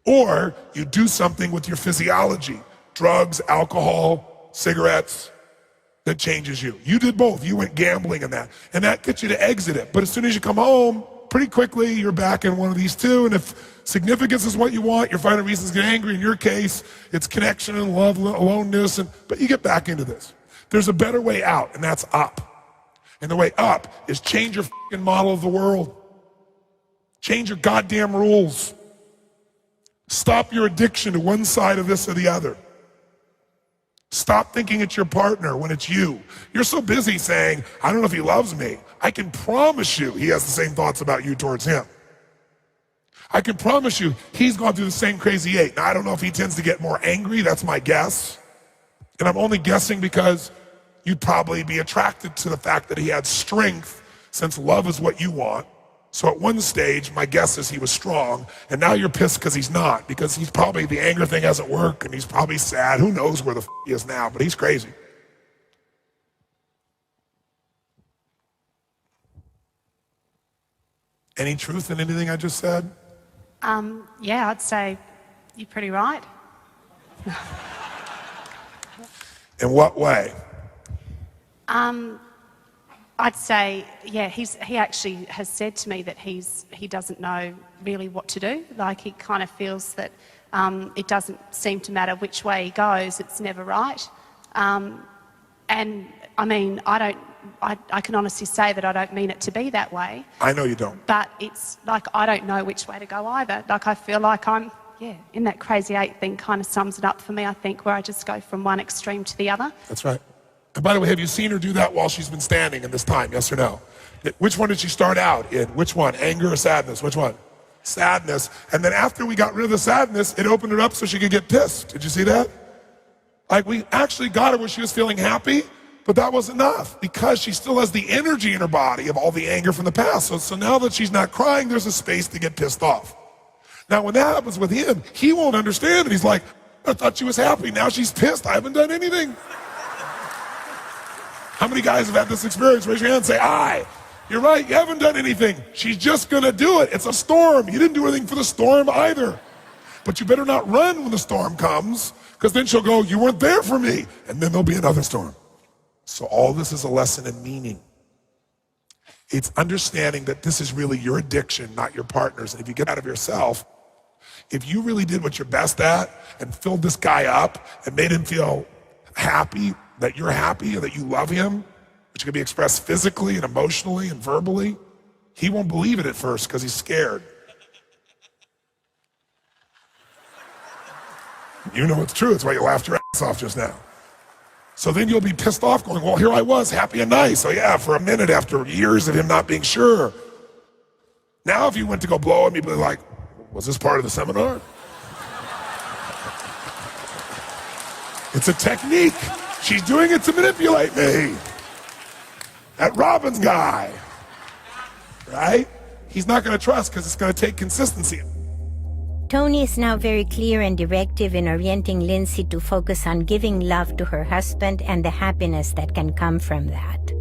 Or you do something with your physiology, drugs, alcohol, cigarettes, that changes you. You did both. You went gambling and that gets you to exit it. But as soon as you come home, pretty quickly, you're back in one of these 2. And if significance is what you want, you're finding reasons to get angry. In your case, it's connection and love, aloneness, but you get back into this. There's a better way out, and that's up. And the way up is change your fucking model of the world. Change your goddamn rules. Stop your addiction to one side of this or the other. Stop thinking it's your partner when it's you. You're so busy saying, I don't know if he loves me. I can promise you he has the same thoughts about you towards him. I can promise you he's gone through the same crazy 8. Now, I don't know if he tends to get more angry. That's my guess. And I'm only guessing because you'd probably be attracted to the fact that he had strength, since love is what you want. So at one stage, my guess is he was strong, and now you're pissed because he's not, because he's probably, the anger thing hasn't worked, and he's probably sad. Who knows where the he is now, but he's crazy. Any truth in anything I just said? Yeah, I'd say you're pretty right. In what way? I'd say, yeah, he actually has said to me that he doesn't know really what to do. Like, he kind of feels that it doesn't seem to matter which way he goes, it's never right. And I mean, I can honestly say that I don't mean it to be that way. I know you don't. But it's like, I don't know which way to go either. Like, I feel like I'm, in that crazy 8 thing kind of sums it up for me, I think, where I just go from one extreme to the other. That's right. And by the way, have you seen her do that while she's been standing in this time, yes or no? Which one did she start out in? Which one? Anger or sadness? Which one? Sadness. And then after we got rid of the sadness, it opened her up so she could get pissed. Did you see that? Like, we actually got her where she was feeling happy, But that was enough because she still has the energy in her body of all the anger from the past. So now that she's not crying, there's a space to get pissed off. Now, when that happens with him, he won't understand it. He's like, I thought she was happy. Now she's pissed. I haven't done anything. How many guys have had this experience? Raise your hand and say, aye. You're right. You haven't done anything. She's just going to do it. It's a storm. You didn't do anything for the storm either. But you better not run when the storm comes, because then she'll go, you weren't there for me. And then there'll be another storm. So all this is a lesson in meaning. It's understanding that this is really your addiction, not your partner's. And if you get out of yourself, if you really did what you're best at and filled this guy up and made him feel happy, that you're happy and that you love him, which can be expressed physically and emotionally and verbally, he won't believe it at first because he's scared. You know it's true. It's why you laughed your ass off just now. So then you'll be pissed off going, well, here I was, happy and nice. So yeah, for a minute after years of him not being sure. Now if you went to go blow him, he'd be like, was this part of the seminar? It's a technique. She's doing it to manipulate me. That Robbins guy, right? He's not going to trust because it's going to take consistency. Tony is now very clear and directive in orienting Lindsay to focus on giving love to her husband and the happiness that can come from that.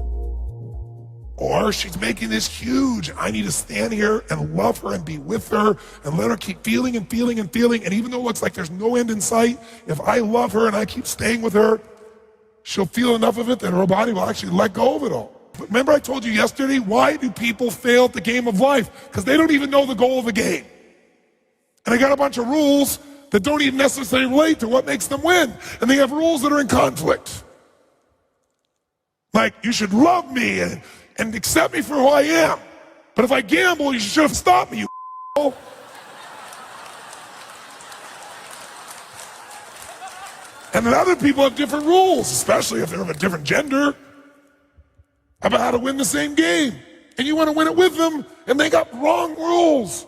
Or she's making this huge, I need to stand here and love her and be with her and let her keep feeling and feeling and feeling. And even though it looks like there's no end in sight, if I love her and I keep staying with her, she'll feel enough of it that her body will actually let go of it all. But remember I told you yesterday, why do people fail at the game of life? Because they don't even know the goal of the game. And they got a bunch of rules that don't even necessarily relate to what makes them win. And they have rules that are in conflict. Like, you should love me and accept me for who I am. But if I gamble, you should have stopped me, you And then other people have different rules, especially if they're of a different gender, about how to win the same game. And you want to win it with them, and they got wrong rules.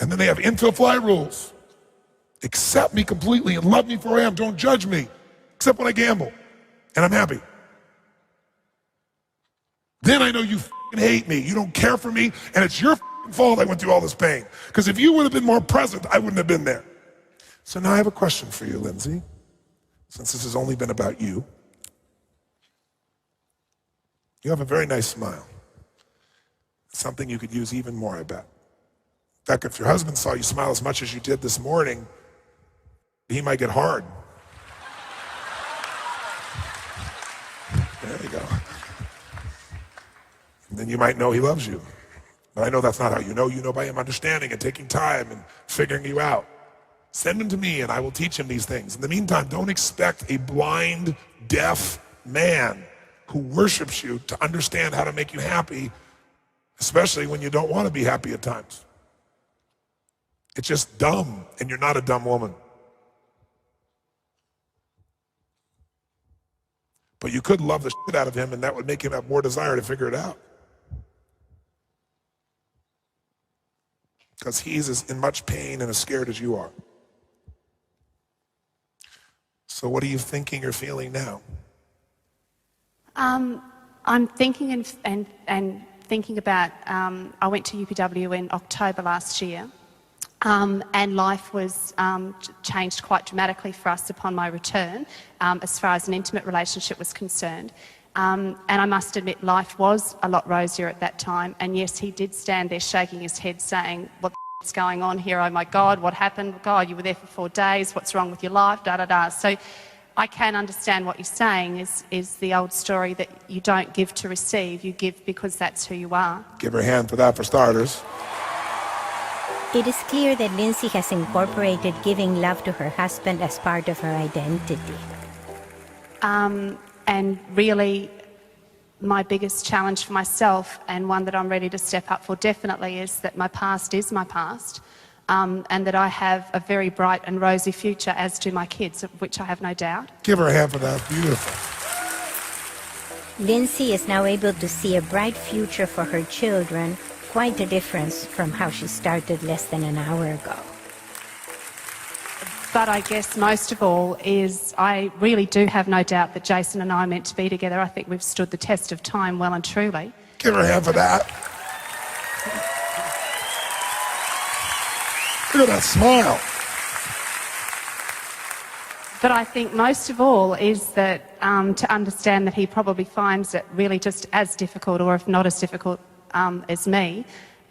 And then they have infill fly rules. Accept me completely and love me for who I am. Don't judge me, except when I gamble. And I'm happy. Then I know you hate me. You don't care for me, and it's your fault I went through all this pain. Because if you would have been more present, I wouldn't have been there. So now I have a question for you, Lindsay, since this has only been about you. You have a very nice smile. Something you could use even more, I bet. In fact, if your husband saw you smile as much as you did this morning, he might get hard. There you go. And then you might know he loves you. But I know that's not how you know. You know by him understanding and taking time and figuring you out. Send him to me and I will teach him these things. In the meantime, don't expect a blind, deaf man who worships you to understand how to make you happy, especially when you don't want to be happy at times. It's just dumb, and you're not a dumb woman. But you could love the shit out of him, and that would make him have more desire to figure it out. Because he's as in much pain and as scared as you are. So what are you thinking or feeling now? I'm thinking and thinking about, I went to UPW in October last year, and life was changed quite dramatically for us upon my return, as far as an intimate relationship was concerned. And I must admit, life was a lot rosier at that time. And yes, he did stand there shaking his head saying, what's going on here? Oh my God, what happened? God, you were there for 4 days. What's wrong with your life? Da, da, da. So I can understand what you're saying is the old story that you don't give to receive. You give because that's who you are. Give her a hand for that, for starters. It is clear that Lindsay has incorporated giving love to her husband as part of her identity. And really, my biggest challenge for myself, and one that I'm ready to step up for definitely, is that my past is my past, and that I have a very bright and rosy future, as do my kids, of which I have no doubt. Give her a hand for that. Beautiful. Lindsay is now able to see a bright future for her children, quite a difference from how she started less than an hour ago. But I guess most of all is I really do have no doubt that Jason and I are meant to be together. I think we've stood the test of time well and truly. Give her a hand for that. Look at that smile. But I think most of all is that to understand that he probably finds it really just as difficult, or if not as difficult as me.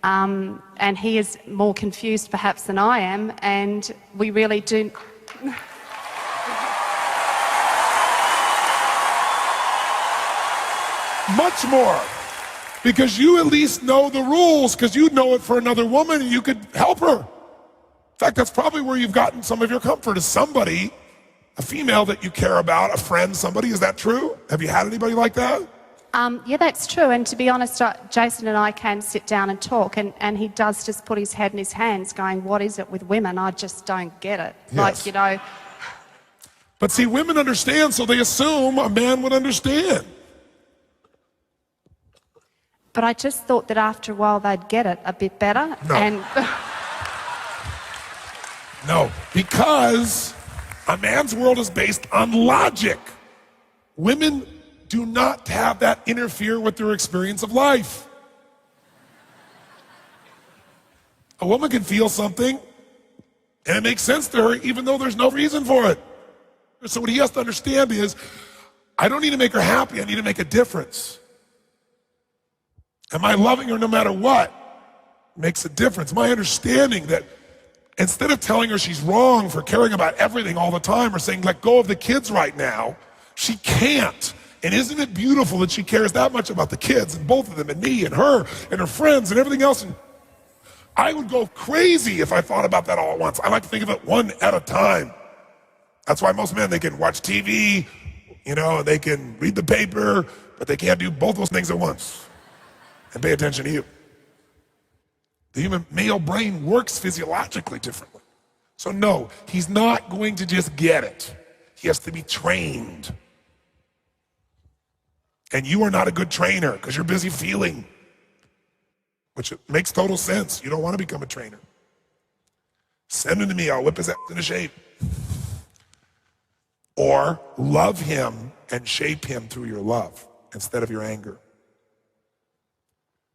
And he is more confused perhaps than I am, and we really do... Much more. Because you at least know the rules, because you know it for another woman and you could help her. In fact, that's probably where you've gotten some of your comfort, is somebody, a female that you care about, a friend, somebody. Is that true? Have you had anybody like that? Yeah, that's true. And to be honest, Jason and I can sit down and talk, and he does just put his head in his hands going, what is it with women? I just don't get it. Yes. Like, you know... But see, women understand, so they assume a man would understand. But I just thought that after a while they'd get it a bit better. No. And No, because a man's world is based on logic. Women do not have that interfere with their experience of life. A woman can feel something, and it makes sense to her, even though there's no reason for it. So what he has to understand is, I don't need to make her happy, I need to make a difference. Am I loving her no matter what? Makes a difference. My understanding that instead of telling her she's wrong for caring about everything all the time, or saying, let go of the kids right now, she can't. And isn't it beautiful that she cares that much about the kids, and both of them, and me, and her friends, and everything else? And I would go crazy if I thought about that all at once. I like to think of it one at a time. That's why most men, they can watch TV, you know, they can read the paper, but they can't do both those things at once and pay attention to you. The human male brain works physiologically differently. So no, he's not going to just get it. He has to be trained. And you are not a good trainer because you're busy feeling, which makes total sense. You don't want to become a trainer. Send him to me, I'll whip his ass into shape. Or love him and shape him through your love instead of your anger.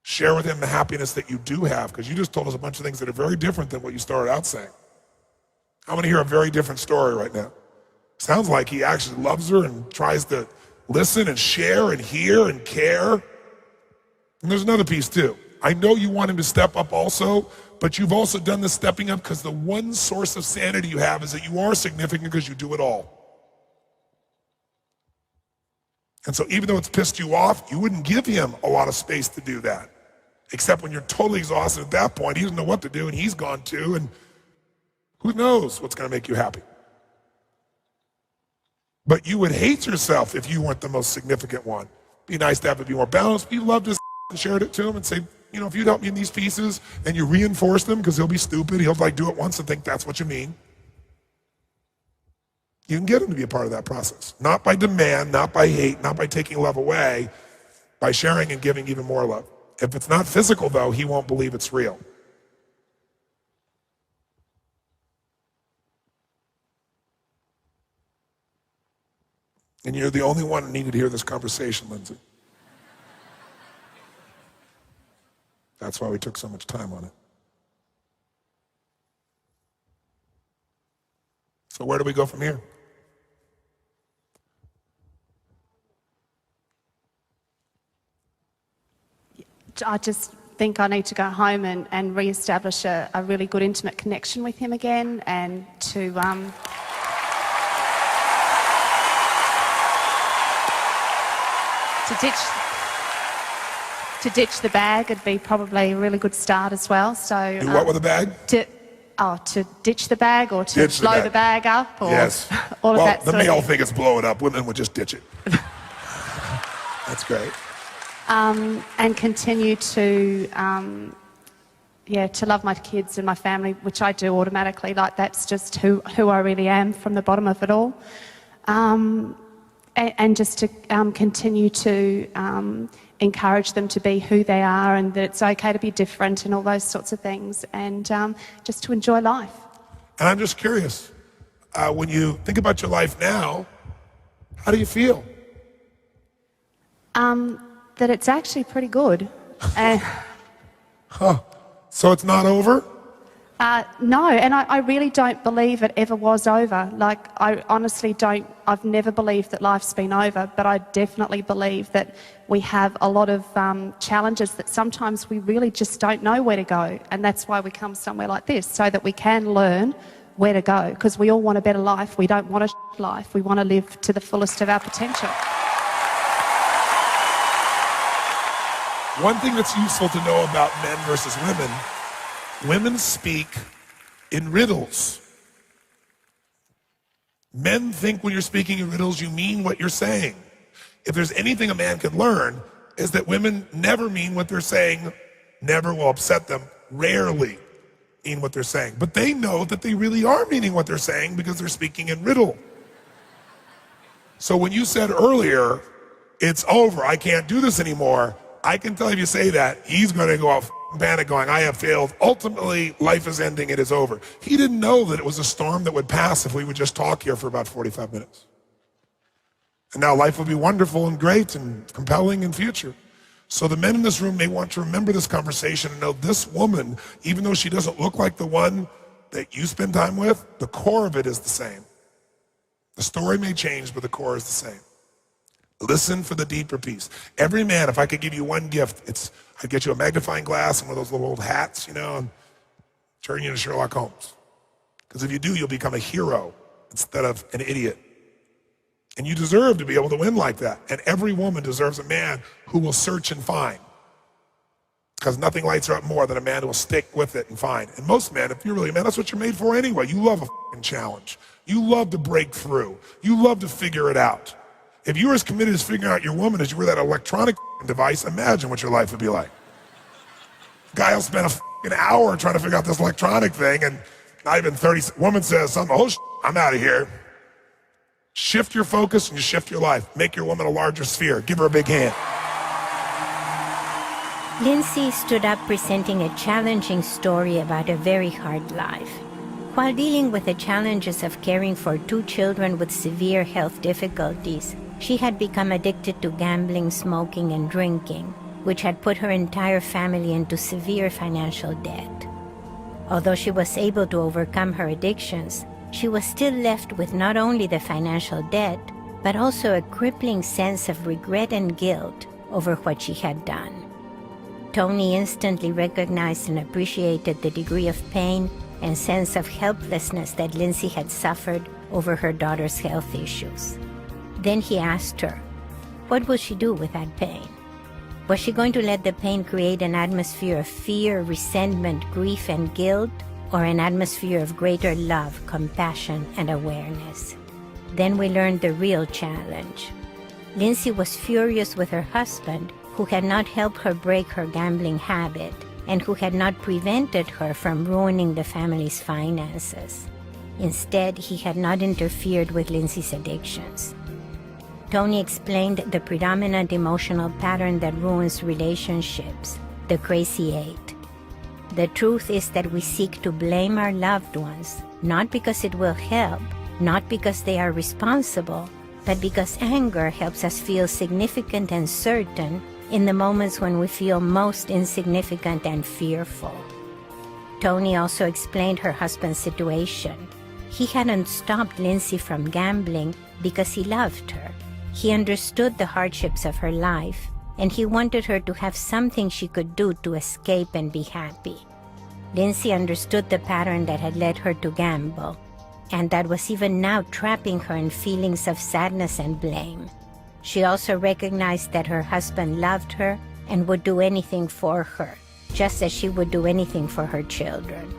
Share with him the happiness that you do have, because you just told us a bunch of things that are very different than what you started out saying. I'm going to hear a very different story right now. Sounds like he actually loves her and tries to listen and share and hear and care. And there's another piece too. I know you want him to step up also, but you've also done the stepping up because the one source of sanity you have is that you are significant because you do it all. And so even though it's pissed you off, you wouldn't give him a lot of space to do that. Except when you're totally exhausted at that point, he doesn't know what to do and he's gone too, and who knows what's going to make you happy. But you would hate yourself if you weren't the most significant one. Be nice to have it be more balanced. You loved his and shared it to him and say, you know, if you'd help me in these pieces, and you reinforce them, because he'll be stupid, he'll like do it once and think that's what you mean. You can get him to be a part of that process. Not by demand, not by hate, not by taking love away, by sharing and giving even more love. If it's not physical though, he won't believe it's real. And you're the only one who needed to hear this conversation, Lindsay. That's why we took so much time on it. So where do we go from here? I just think I need to go home and re-establish a really good intimate connection with him again, and to ditch the bag would be probably a really good start as well. So Do what with the bag? To ditch the bag, or to blow the bag up, or yes. all of that the sort of male thing. thing is blow it up. Women would just ditch it. That's great. And continue to love my kids and my family, which I do automatically. Like, that's just who I really am from the bottom of it all. And just to continue to encourage them to be who they are, and that it's okay to be different and all those sorts of things, and just to enjoy life. And I'm just curious, When you think about your life now, how do you feel? That it's actually pretty good. So it's not over? No, and I really don't believe it ever was over. Like, I honestly don't, I've never believed that life's been over, but I definitely believe that we have a lot of challenges that sometimes we really just don't know where to go. And that's why we come somewhere like this, so that we can learn where to go. Because we all want a better life. We don't want a life. We want to live to the fullest of our potential. One thing that's useful to know about men versus women, women speak in riddles. Men think when you're speaking in riddles, you mean what you're saying. If there's anything a man can learn, is that women never mean what they're saying, never will upset them, rarely mean what they're saying. But they know that they really are meaning what they're saying because they're speaking in riddle. So when you said earlier, it's over, I can't do this anymore, I can tell if you say that, he's going to go off panic going, I have failed. Ultimately, life is ending, it is over. He didn't know that it was a storm that would pass if we would just talk here for about 45 minutes. And now life will be wonderful and great and compelling in future. So the men in this room may want to remember this conversation and know this woman, even though she doesn't look like the one that you spend time with, the core of it is the same. The story may change, but the core is the same. Listen for the deeper piece. Every man, if I could give you one gift, I'd get you a magnifying glass and one of those little old hats, and turn you into Sherlock Holmes. Because if you do, you'll become a hero instead of an idiot. And you deserve to be able to win like that. And every woman deserves a man who will search and find. Because nothing lights her up more than a man who will stick with it and find. And most men, if you're really a man, that's what you're made for anyway. You love a fucking challenge. You love to break through. You love to figure it out. If you were as committed as figuring out your woman as you were that electronic device, imagine what your life would be like. Guy will spend an hour trying to figure out this electronic thing, and not even 30, woman says something, I'm out of here. Shift your focus and you shift your life. Make your woman a larger sphere. Give her a big hand. Lindsay stood up presenting a challenging story about a very hard life. While dealing with the challenges of caring for 2 children with severe health difficulties, she had become addicted to gambling, smoking, and drinking, which had put her entire family into severe financial debt. Although she was able to overcome her addictions, she was still left with not only the financial debt, but also a crippling sense of regret and guilt over what she had done. Tony instantly recognized and appreciated the degree of pain and sense of helplessness that Lindsay had suffered over her daughter's health issues. Then he asked her, what will she do with that pain? Was she going to let the pain create an atmosphere of fear, resentment, grief, and guilt, or an atmosphere of greater love, compassion, and awareness? Then we learned the real challenge. Lindsay was furious with her husband, who had not helped her break her gambling habit, and who had not prevented her from ruining the family's finances. Instead, he had not interfered with Lindsay's addictions. Tony explained the predominant emotional pattern that ruins relationships, the crazy 8. The truth is that we seek to blame our loved ones, not because it will help, not because they are responsible, but because anger helps us feel significant and certain in the moments when we feel most insignificant and fearful. Tony also explained her husband's situation. He hadn't stopped Lindsay from gambling because he loved her. He understood the hardships of her life, and he wanted her to have something she could do to escape and be happy. Lindsay understood the pattern that had led her to gamble, and that was even now trapping her in feelings of sadness and blame. She also recognized that her husband loved her and would do anything for her, just as she would do anything for her children.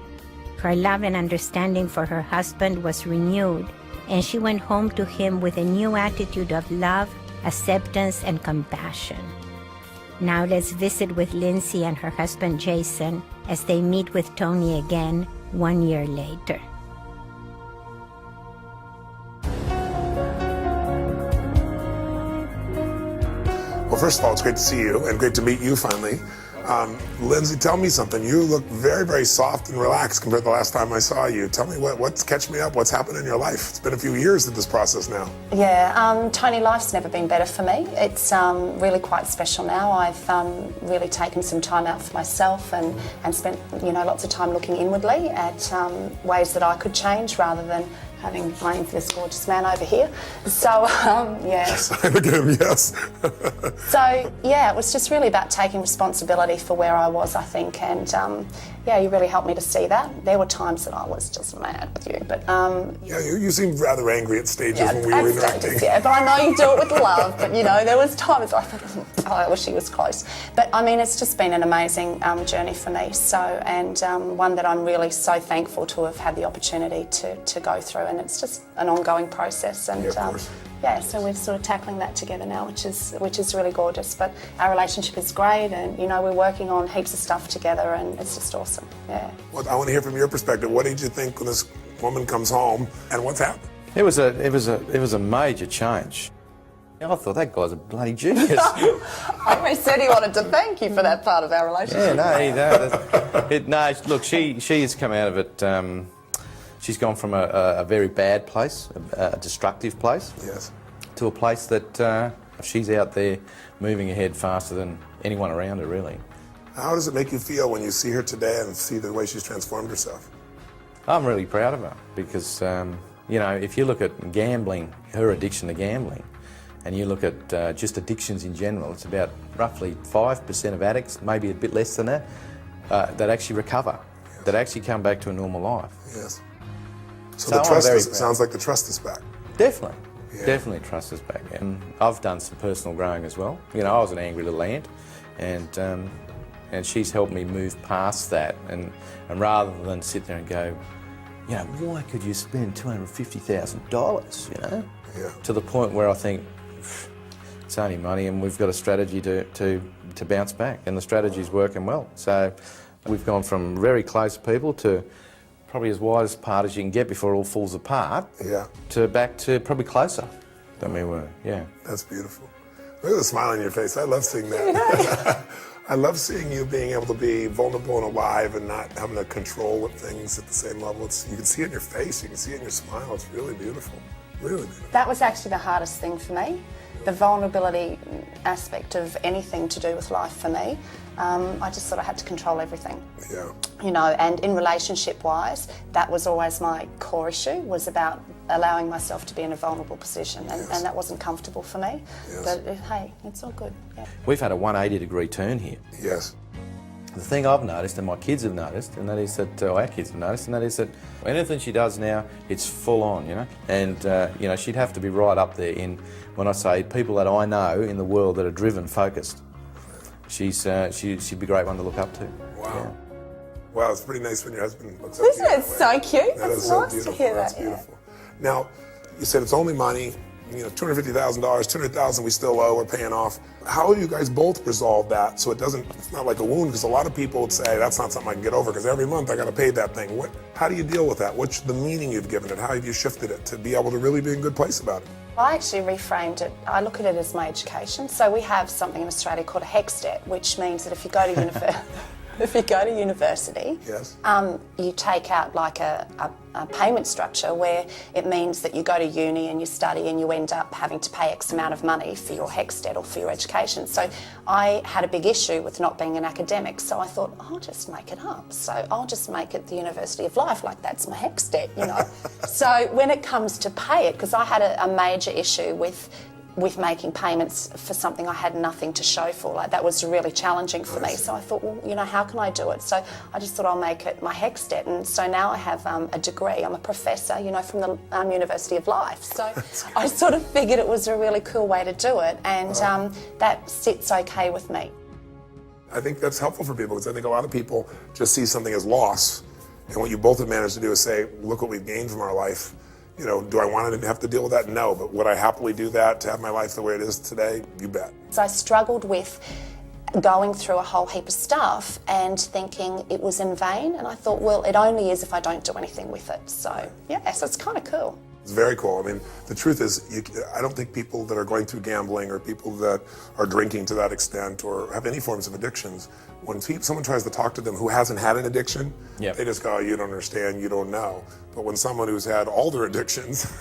Her love and understanding for her husband was renewed, and she went home to him with a new attitude of love, acceptance, and compassion. Now let's visit with Lindsay and her husband Jason as they meet with Tony again 1 year later. Well, first of all, it's great to see you and great to meet you finally. Lindsay, tell me something. You look very, very soft and relaxed compared to the last time I saw you. Tell me what's catch me up. What's happened in your life? It's been a few years of this process now. Yeah, Tony, life's never been better for me. It's really quite special now. I've really taken some time out for myself and spent, lots of time looking inwardly at ways that I could change rather than having blame for this gorgeous man over here. So, yeah. Look at him, yes. So, yeah, it was just really about taking responsibility for where I was, I think, and you really helped me to see that. There were times that I was just mad with you, but... yeah, you seemed rather angry at stages when we were interacting. Yeah, but I know you do it with love, but, there was times I thought, I wish he was close. But, it's just been an amazing journey for me, and one that I'm really so thankful to have had the opportunity to go through, and it's just an ongoing process, and so we're sort of tackling that together now, which is really gorgeous. But our relationship is great, and we're working on heaps of stuff together, and it's just awesome. Yeah. Well, I want to hear from your perspective. What did you think when this woman comes home, and what's happened? It was a major change. I thought that guy's a bloody genius. I always said he wanted to thank you for that part of our relationship. No, look, she has come out of it. She's gone from a very bad place, a destructive place, yes, to a place that she's out there moving ahead faster than anyone around her, really. How does it make you feel when you see her today and see the way she's transformed herself? I'm really proud of her because, if you look at gambling, her addiction to gambling, and you look at just addictions in general, it's about roughly 5% of addicts, maybe a bit less than that, that actually recover, that actually come back to a normal life. Yes. So the trust sounds like the trust is back. Definitely. Yeah. Definitely trust is back. And I've done some personal growing as well. I was an angry little ant, and she's helped me move past that. And rather than sit there and go, why could you spend $250,000, Yeah. To the point where I think, it's only money and we've got a strategy to bounce back. And the strategy's working well. So we've gone from very close people to probably as wide apart as you can get before it all falls apart, to back to probably closer than we were, yeah. That's beautiful. Look at the smile on your face. I love seeing that. I love seeing you being able to be vulnerable and alive and not having to control things at the same level. You can see it in your face, you can see it in your smile. It's really beautiful, really beautiful. That was actually the hardest thing for me, the vulnerability aspect of anything to do with life for me. I just sort of had to control everything. Yeah. And in relationship-wise, that was always my core issue, was about allowing myself to be in a vulnerable position, and that wasn't comfortable for me. Yes. But hey, it's all good. Yeah. We've had a 180-degree turn here. Yes. The thing I've noticed, and my kids have noticed, and that is that our kids have noticed, and that is that anything she does now, it's full on, And she'd have to be right up there in, when I say people that I know in the world that are driven, focused. She'd be a great one to look up to. Wow. Yeah. Wow, it's pretty nice when your husband looks up to you. Isn't it so cute? That's nice to hear That's that. beautiful. Now, you said it's only money. $250,000, $200,000 we still owe, we're paying off. How do you guys both resolve that so it's not like a wound? Because a lot of people would say that's not something I can get over because every month I got to pay that thing. How do you deal with that? What's the meaning you've given it? How have you shifted it to be able to really be in a good place about it? I actually reframed it. I look at it as my education. So we have something in Australia called a HECS debt, which means that if you go to university, yes. You take out like a payment structure where it means that you go to uni and you study and you end up having to pay X amount of money for your HECS debt or for your education. So I had a big issue with not being an academic, so I thought, I'll just make it up. So I'll just make it the University of Life, like that's my HECS debt, So when it comes to pay it, because I had a major issue with making payments for something I had nothing to show for. Like, that was really challenging for me. So I thought, well, how can I do it? So I just thought I'll make it my HECS debt. And so now I have a degree. I'm a professor, from the University of Life. So I sort of figured it was a really cool way to do it. And that sits okay with me. I think that's helpful for people because I think a lot of people just see something as loss. And what you both have managed to do is say, look what we've gained from our life. Do I want to have to deal with that? No. But would I happily do that to have my life the way it is today? You bet. So I struggled with going through a whole heap of stuff and thinking it was in vain. And I thought, well, it only is if I don't do anything with it. So, yeah, so it's kind of cool. It's very cool. I mean, the truth is, I don't think people that are going through gambling or people that are drinking to that extent or have any forms of addictions when someone tries to talk to them who hasn't had an addiction, Yep. they just go, oh, you don't understand, you don't know. But when someone who's had all their addictions,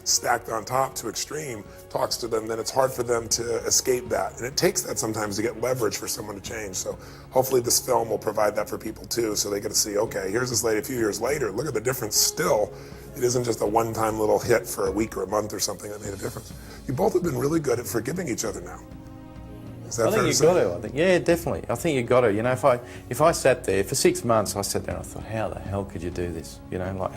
stacked on top to extreme, talks to them, then it's hard for them to escape that. And it takes that sometimes to get leverage for someone to change. So hopefully this film will provide that for people too, so they get to see, okay, here's this lady a few years later, look at the difference still. It isn't just a one-time little hit for a week or a month or something that made a difference. You both have been really good at forgiving each other now. Is that I fair think to you've say? got to. I think, yeah, definitely. I think you've got to. If I sat there for 6 months, I sat there and I thought, how the hell could you do this?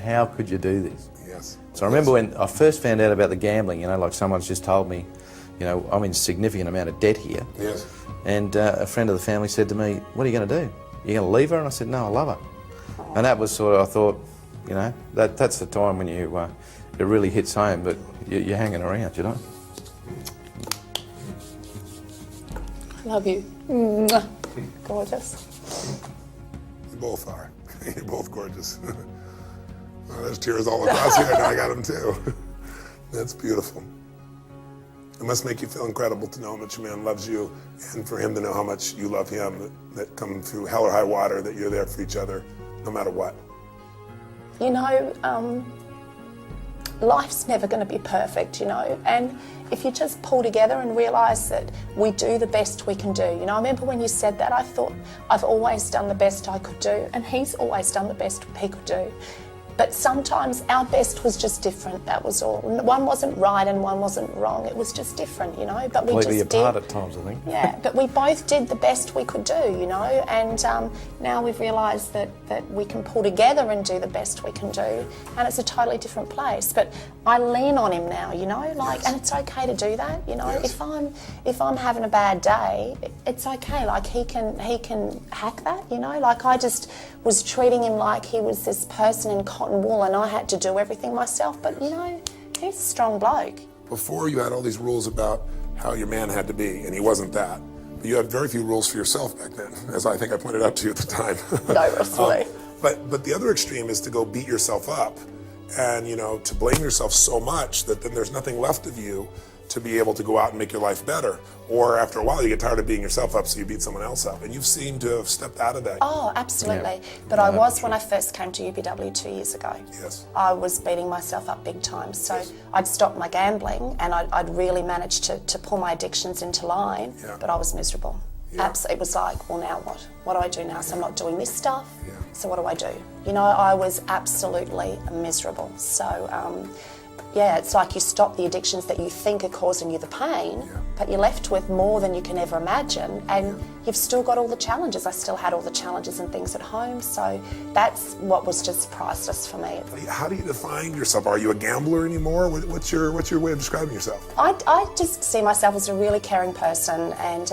How could you do this? Yes. So I remember when I first found out about the gambling. Someone's just told me, I'm in a significant amount of debt here. Yes. And a friend of the family said to me, "What are you going to do? You're going to leave her?" And I said, "No, I love her." And that was sort of, I thought, that's the time when it really hits home. But you're hanging around, Love you. Mwah. Gorgeous. You both are. You're both gorgeous. Well, there's tears all across here, and I got them too. That's beautiful. It must make you feel incredible to know how much your man loves you, and for him to know how much you love him, that come through hell or high water, that you're there for each other, no matter what. Life's never going to be perfect, and if you just pull together and realise that we do the best we can do. I remember when you said that, I thought, I've always done the best I could do, and he's always done the best he could do. But sometimes our best was just different, that was all. One wasn't right and one wasn't wrong, it was just different, but we Completely just apart did. at times, I think. Yeah, but we both did the best we could do, and now we've realised that we can pull together and do the best we can do, and it's a totally different place. But I lean on him now, Yes. and it's okay to do that, Yes. If I'm having a bad day, it's okay. He can hack that, I just was treating him like he was this person in cotton wool, and I had to do everything myself. But he's a strong bloke. Before, you had all these rules about how your man had to be, and he wasn't that. But you had very few rules for yourself back then, as I think I pointed out to you at the time. No, absolutely. But the other extreme is to go beat yourself up, and to blame yourself so much that then there's nothing left of you to be able to go out and make your life better. Or after a while, you get tired of beating yourself up, so you beat someone else up. And you've seemed to have stepped out of that. Oh, absolutely. Yeah. But I was when I first came to UPW 2 years ago. Yes. I was beating myself up big time. So I'd stopped my gambling, and I'd really managed to pull my addictions into line, Yeah. but I was miserable. Yeah. It was like, well, now what? What do I do now? So I'm not doing this stuff. Yeah. So what do I do? I was absolutely miserable. So, it's like you stop the addictions that you think are causing you the pain, but you're left with more than you can ever imagine, and you've still got all the challenges. I still had all the challenges and things at home, so that's what was just priceless for me. How do you define yourself? Are you a gambler anymore? What's your way of describing yourself? I just see myself as a really caring person, and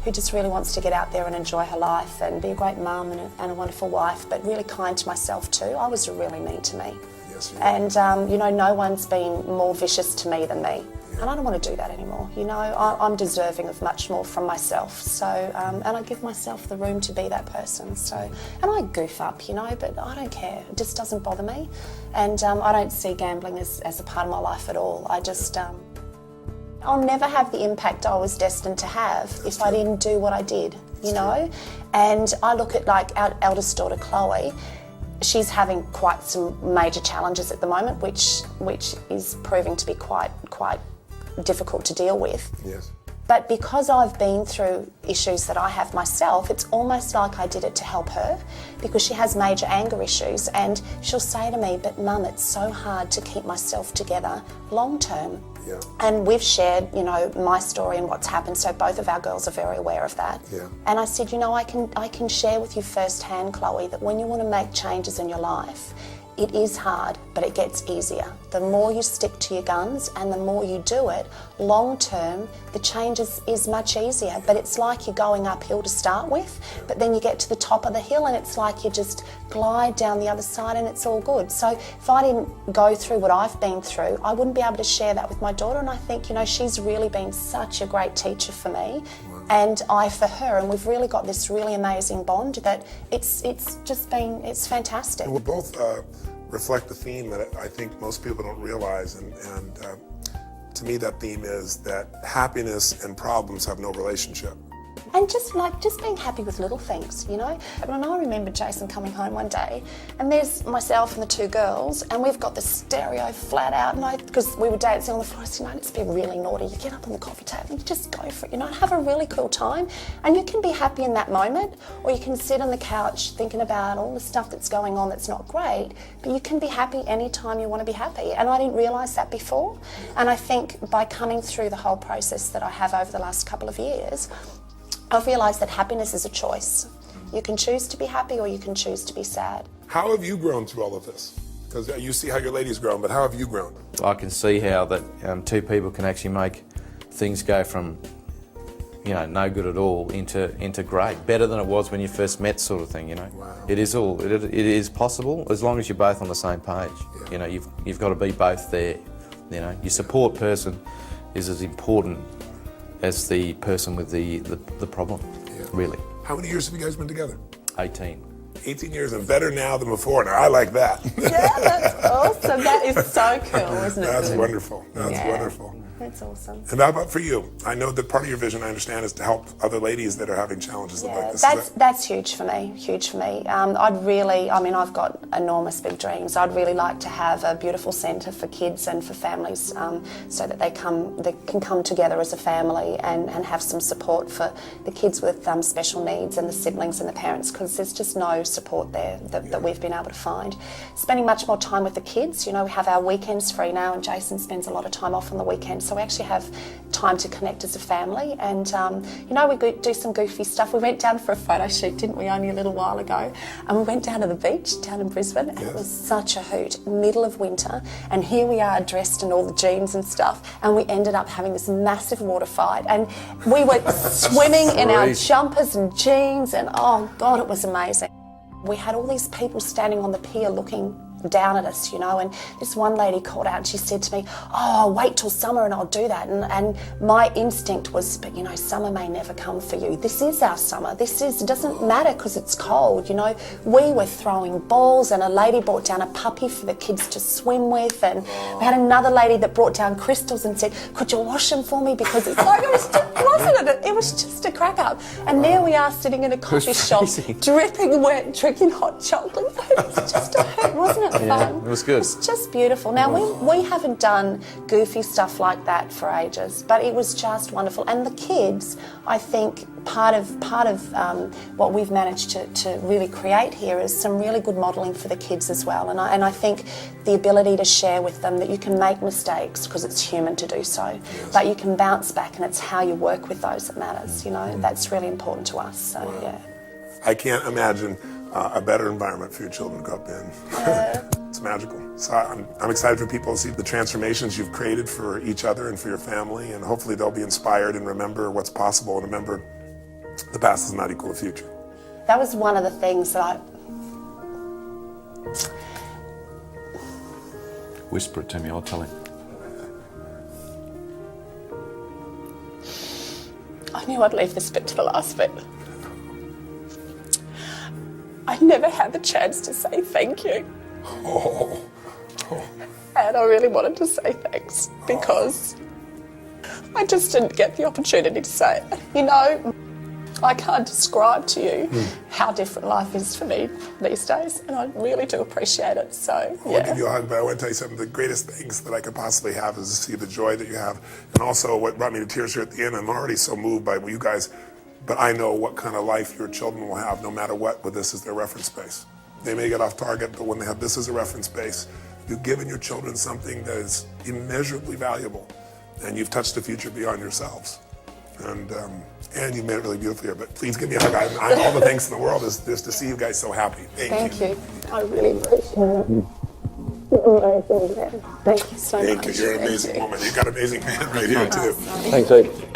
who just really wants to get out there and enjoy her life and be a great mum and a wonderful wife, but really kind to myself too. I was really mean to me. Yes, you And, no one's been more vicious to me than me. And I don't want to do that anymore. I'm deserving of much more from myself. So, and I give myself the room to be that person. So, and I goof up, but I don't care. It just doesn't bother me. And I don't see gambling as a part of my life at all. I just, I'll never have the impact I was destined to have if I didn't do what I did, And I look at our eldest daughter, Chloe. She's having quite some major challenges at the moment, which is proving to be quite difficult to deal with. Yes. But because I've been through issues that I have myself, it's almost like I did it to help her, because she has major anger issues, and she'll say to me, "But Mum, it's so hard to keep myself together long term." Yeah. And we've shared, my story and what's happened, so both of our girls are very aware of that. Yeah. And I said, I can share with you firsthand, Chloe, that when you want to make changes in your life, it is hard, but it gets easier. The more you stick to your guns and the more you do it, long term, the change is much easier. But it's like you're going uphill to start with, but then you get to the top of the hill and it's like you just glide down the other side and it's all good. So if I didn't go through what I've been through, I wouldn't be able to share that with my daughter. And I think, she's really been such a great teacher for me. And I for her, and we've really got this really amazing bond that it's fantastic. We both reflect the theme that I think most people don't realize, and to me that theme is that happiness and problems have no relationship. And just being happy with little things, you know. And I remember Jason coming home one day, and there's myself and the two girls, and we've got the stereo flat out, and because we were dancing on the floor, I said, let's be really naughty. You get up on the coffee table and you just go for it, you know, and have a really cool time. And you can be happy in that moment, or you can sit on the couch thinking about all the stuff that's going on that's not great, but you can be happy anytime you want to be happy. And I didn't realise that before. And I think by coming through the whole process that I have over the last couple of years, I've realised that happiness is a choice. You can choose to be happy or you can choose to be sad. How have you grown through all of this? Because you see how your lady's grown, but how have you grown? I can see how that two people can actually make things go from, you know, no good at all into great, better than it was when you first met, sort of thing. You know, wow. It is possible as long as you're both on the same page. Yeah. You know, you've got to be both there. You know, your support person is as important as the person with the problem. Yeah. Really. How many years have you guys been together? 18. 18 years and better now than before. Now I like that. Yeah, that's awesome. That is so cool, isn't it? That's wonderful. That's wonderful. That's awesome. And how about for you? I know that part of your vision, I understand, is to help other ladies that are having challenges like this. That's huge for me, huge for me. I've got enormous big dreams. I'd really like to have a beautiful centre for kids and for families so that they can come together as a family and have some support for the kids with special needs and the siblings and the parents, because there's just no support there that we've been able to find. Spending much more time with the kids, you know, we have our weekends free now and Jason spends a lot of time off on the weekends. So we actually have time to connect as a family and, you know, we do some goofy stuff. We went down for a photo shoot, didn't we, only a little while ago? And we went down to the beach down in Brisbane and it was such a hoot, middle of winter. And here we are dressed in all the jeans and stuff. And we ended up having this massive water fight. And we were swimming in our jumpers and jeans and, oh God, it was amazing. We had all these people standing on the pier looking down at us, you know, and this one lady called out and she said to me, oh, wait till summer and I'll do that. And my instinct was, but you know, summer may never come for you. This is our summer. It doesn't matter because it's cold, you know. We were throwing balls and a lady brought down a puppy for the kids to swim with, and we had another lady that brought down crystals and said, could you wash them for me, because it's like, it was just a crack up. And there we are sitting in a coffee shop, dripping wet, drinking hot chocolate. It was just a hoot, wasn't it? Yeah, fun. it was good. It was just beautiful. Now, we haven't done goofy stuff like that for ages, but it was just wonderful. And the kids, I think, part of what we've managed to really create here is some really good modelling for the kids as well. And I think the ability to share with them that you can make mistakes because it's human to do so, but you can bounce back, and it's how you work with those that matters. You know, that's really important to us. So yeah. I can't imagine a better environment for your children to grow up in. It's magical. So I'm excited for people to see the transformations you've created for each other and for your family, and hopefully they'll be inspired and remember what's possible and remember the past is not equal to the future. That was one of the things that Whisper it to me, I'll tell him. I knew I'd leave this bit to the last bit. I never had the chance to say thank you. And I really wanted to say thanks because I just didn't get the opportunity to say it. You know, I can't describe to you how different life is for me these days, and I really do appreciate it. So, yeah. I'll give you a hug, but I want to tell you something. The greatest things that I could possibly have is to see the joy that you have, and also what brought me to tears here at the end. I'm already so moved by you guys. But I know what kind of life your children will have no matter what, with this as their reference base. They may get off target, but when they have this as a reference base, you've given your children something that is immeasurably valuable, and you've touched the future beyond yourselves. And you've made it really beautiful here. But please give me a hug. All the thanks in the world is to see you guys so happy. Thank you. I really appreciate it. You're amazing, man. Thank you so much. Thank you. You're an amazing woman. You've got an amazing man right here, too. Thanks, Eve.